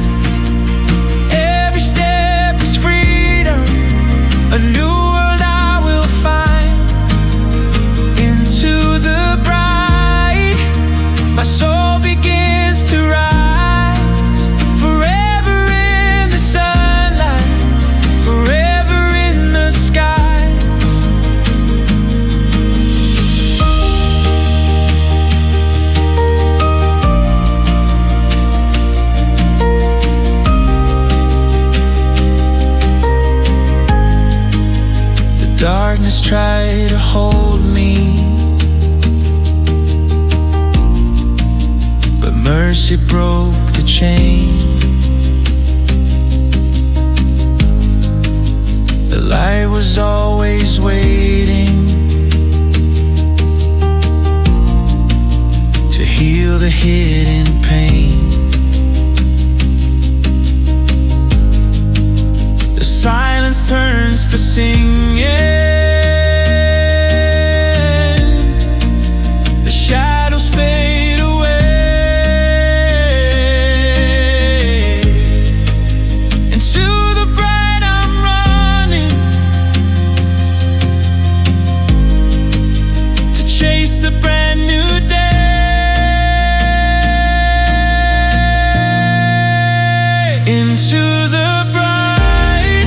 [SPEAKER 2] Every step is freedom, a new world I will find. Into the bright, my soul begins to rise. Forever in the sunlight, forever in the skies. The darkness tried to hold me, but mercy broke the chain. The light was always waiting to heal the hidden pain. The silence turns to singing. The shadows fade away. Into the bright I'm running, to chase the brand new day. Into the bright,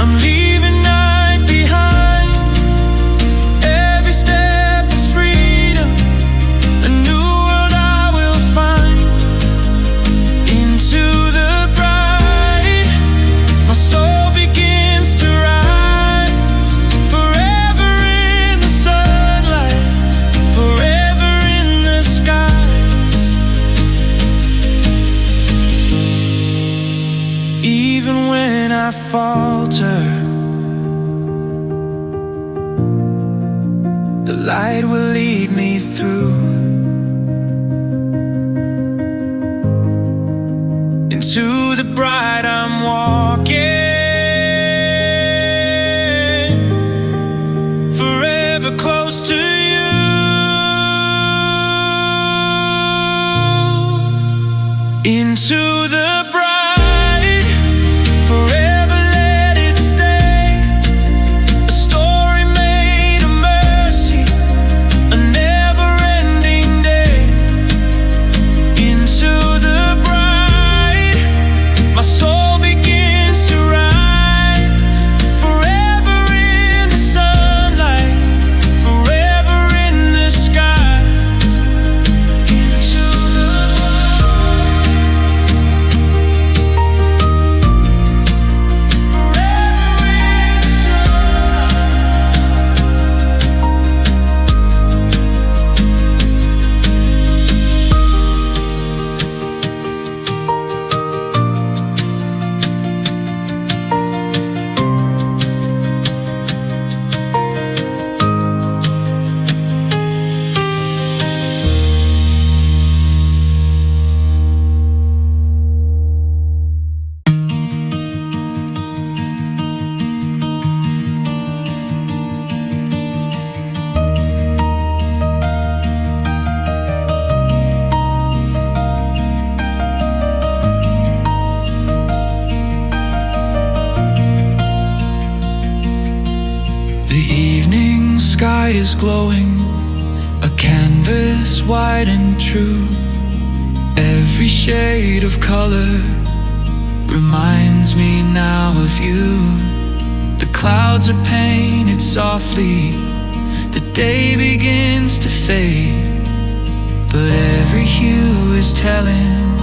[SPEAKER 2] I'm leaving night behind. Every step is freedom, a new world I will find. Into the bright, my soul begins to rise. Forever in the sunlight, forever in the skies. Even when I falter, the light will lead me through. Into the bright I'm walking, forever close to you. Into the bright, forever let it stay. A story made of mercy, a never-ending day. Into the bright, my soul begins to rise. Forever in the sunlight, forever in the skies. Into the sky is glowing, a canvas wide and true. Every shade of color reminds me now of you. The clouds are painted softly, the day begins to fade, but every hue is telling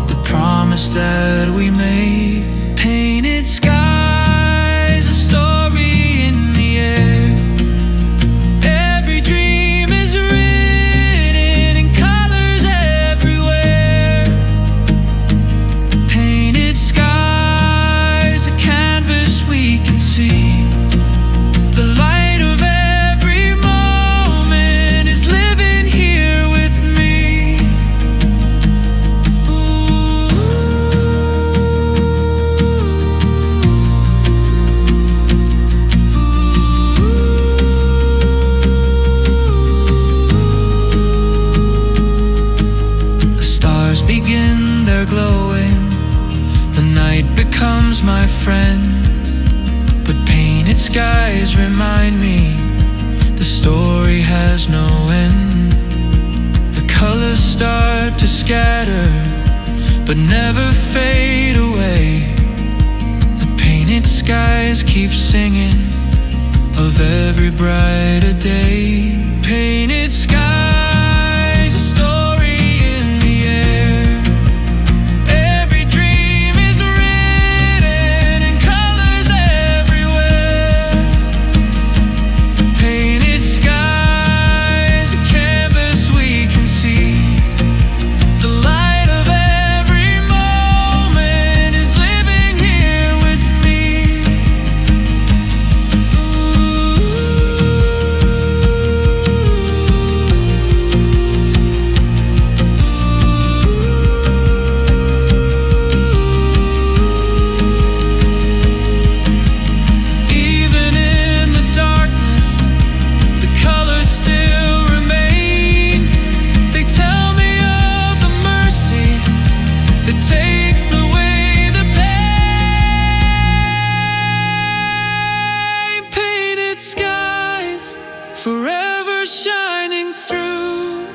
[SPEAKER 2] the promise that we made. Painted skies, a story in the air. Every dream is written in colors everywhere. Painted skies, a canvas we can see. The light of every moment is living here with me. The stars begin their glowing, the night becomes my friend. But painted skies remind me the story has no end. The colors start to scatter, but never fade away. The painted skies keep singing of every brighter day. Painted skies, a story in the air. Every dream is written in colors everywhere. Painted skies, a canvas we can see. The light of every moment is living here with me. Even in the darkness, the colors still remain. They tell me of the mercy that takes away the pain. Painted skies, forever shining through.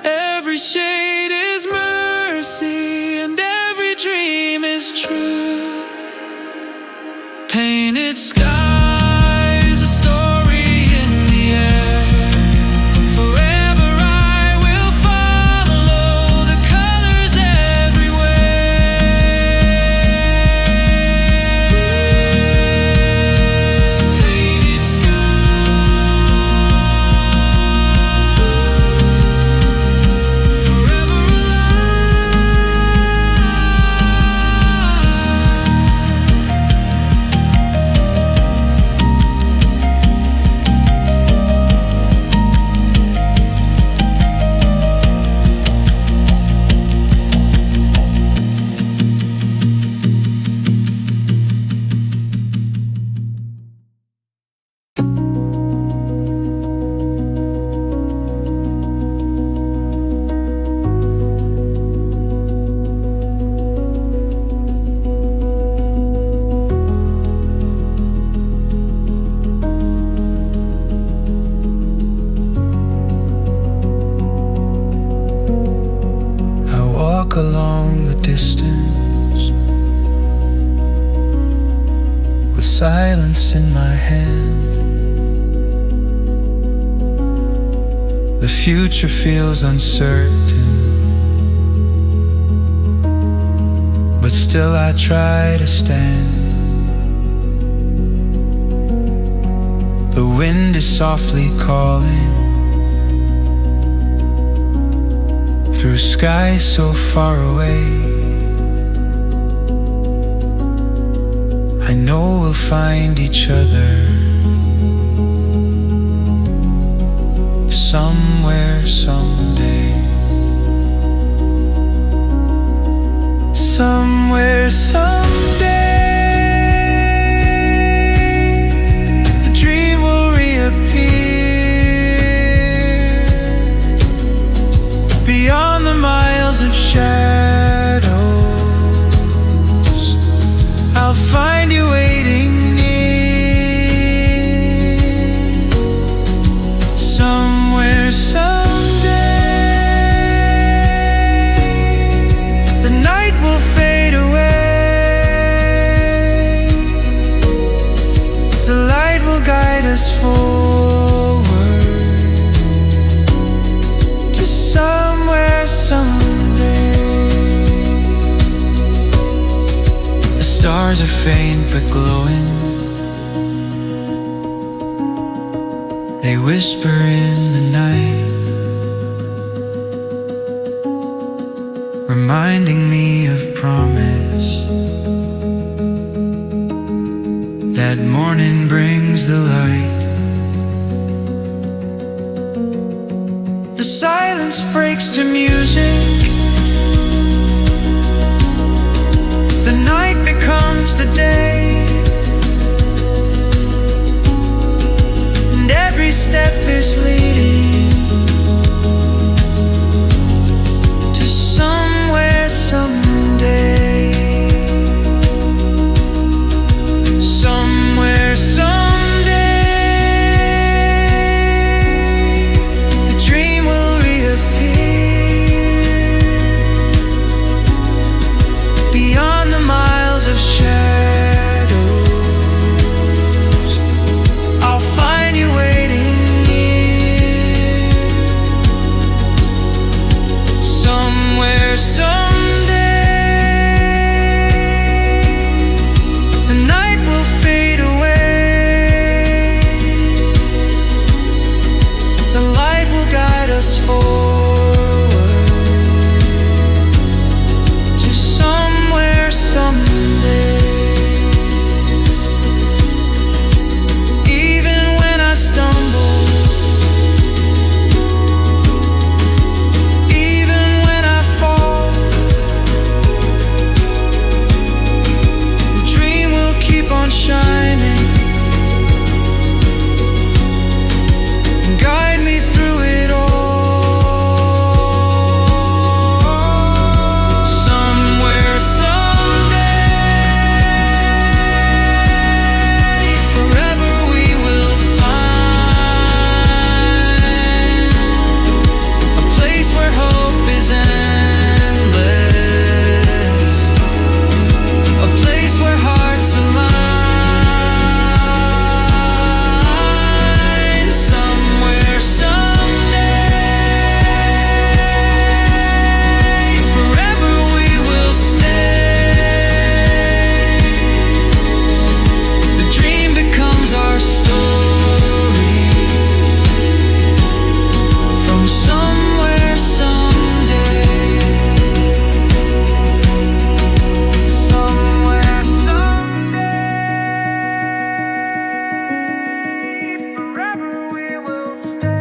[SPEAKER 2] Every shade is mercy, and every dream is true. Painted skies, a story in the air. Forever I will follow the colors everywhere. Painted skies, forever I walk along the distance with silence in my hand. The future feels uncertain, but still I try to stand. The wind is softly calling through skies so far away. I know we'll find each other somewhere, someday. Somewhere, someday, the dream will reappear beyond the miles of shadows. I'll find you waiting near. Somewhere, someday.
[SPEAKER 3] us forward to somewhere someday.
[SPEAKER 2] The stars are faint but glowing. They whisper in the night, reminding me of promise. That morning brings the light.
[SPEAKER 3] The silence breaks to music. The night becomes the day, and every step is leading to somewhere someday. Somewhere someday, the dream will reappear beyond the miles of shadows. I'll find you waiting near. Somewhere someday, the night will fade away. The light will guide us forward to somewhere someday. Even when I stumble, even when I fall, the dream will keep on shining and guide me through it all. Somewhere someday, forever we will find a place where hope is endless, a place where hearts align. Somewhere someday, forever we will stay. The dream becomes our story from somewhere someday. Somewhere someday, forever we will stay.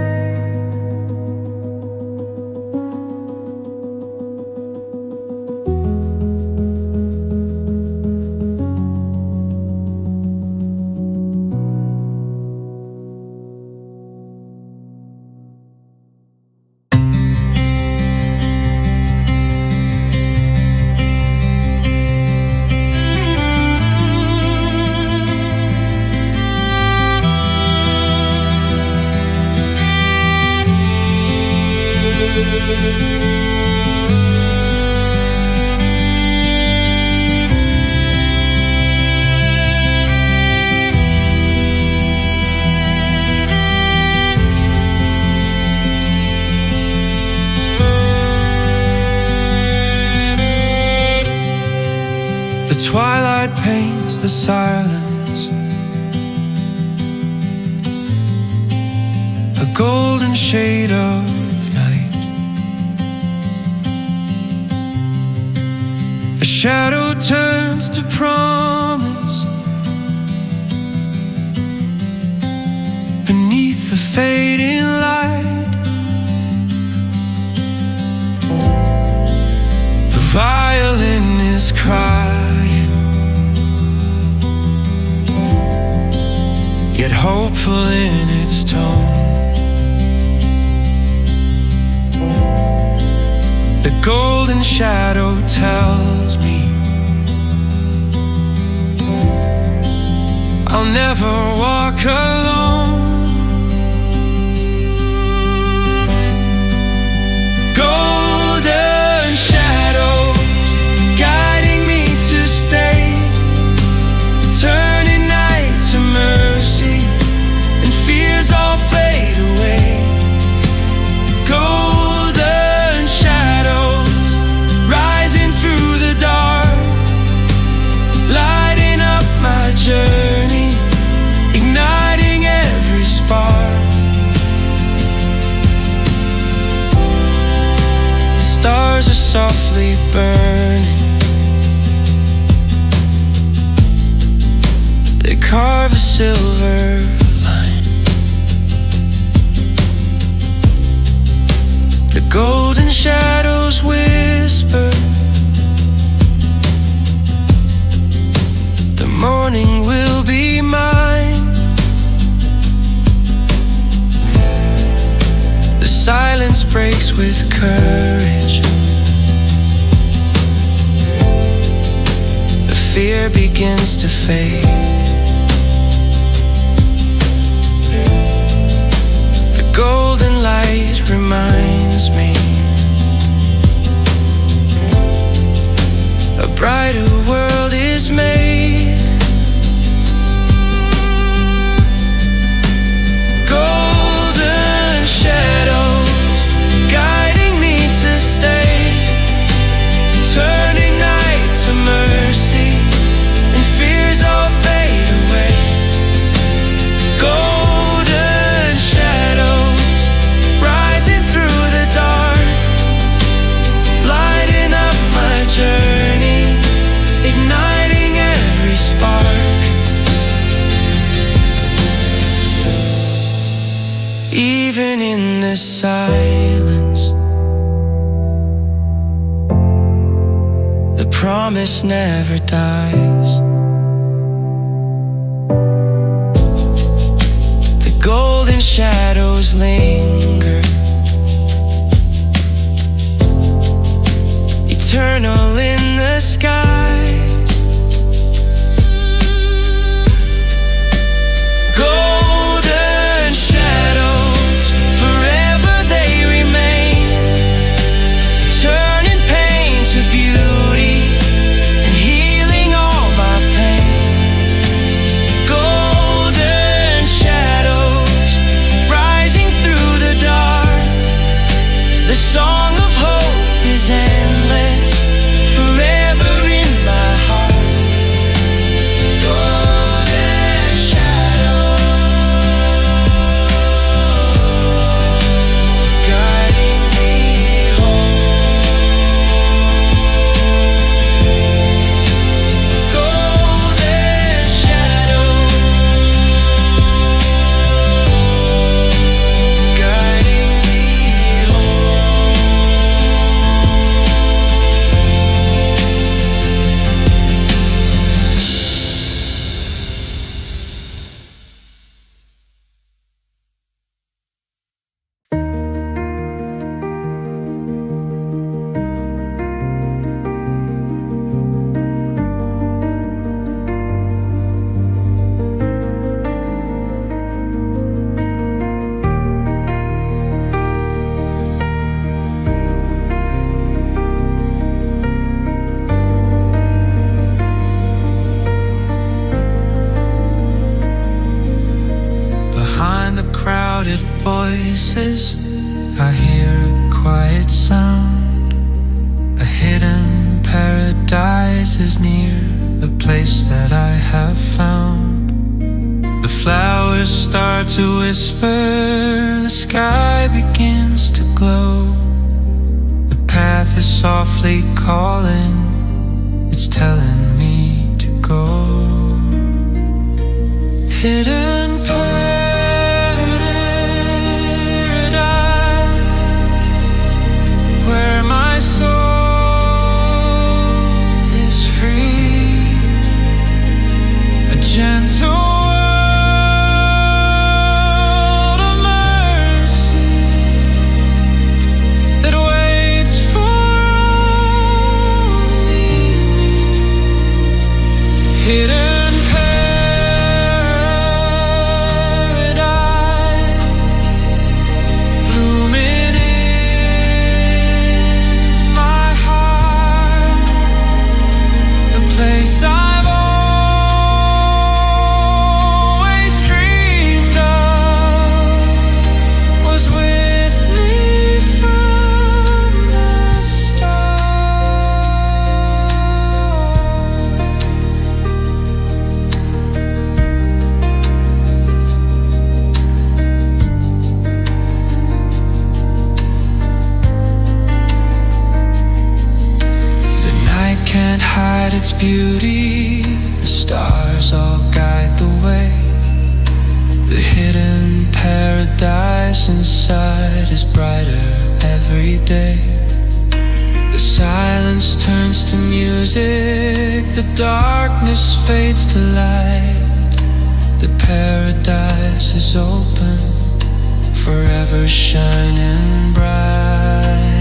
[SPEAKER 3] The twilight paints the silence, a golden shade of night. A shadow turns to promise beneath the fading light. The violin is crying, yet hopeful in its tone. The golden shadow tells me I'll never walk alone. Golden shadows guiding me to stay, turning night to mercy softly burning. They carve a silver line. The golden shadows whisper, the morning will be mine. The silence breaks with courage. The fear begins to fade. The golden light reminds me a brighter world is made. Golden shadows guiding me to stay, turning night to mercy, and fears all fade away. Golden shadows rising through the dark, lighting up my journey, igniting every spark. Even in the silence, the promise never dies. The golden shadows linger, eternal in the skies. Golden shadows, forever they remain, turning pain to beauty and healing all my pain. Golden shadows rising through the dark, the song of hope is endless, forever in my heart. Golden shadows guiding me home. Golden shadows guiding me behind the crowded voices, I hear a quiet sound. A hidden paradise is near, a place that I have found. The flowers start to whisper, the sky begins to glow. The path is softly calling, it's telling me to go. Hidden where my soul is free, a gentle world of mercy that waits for only me. Hidden paradise. at its beauty, the stars all guide the way. The hidden paradise inside is brighter every day. The silence turns to music, the darkness fades to light. The paradise is open, forever shining bright.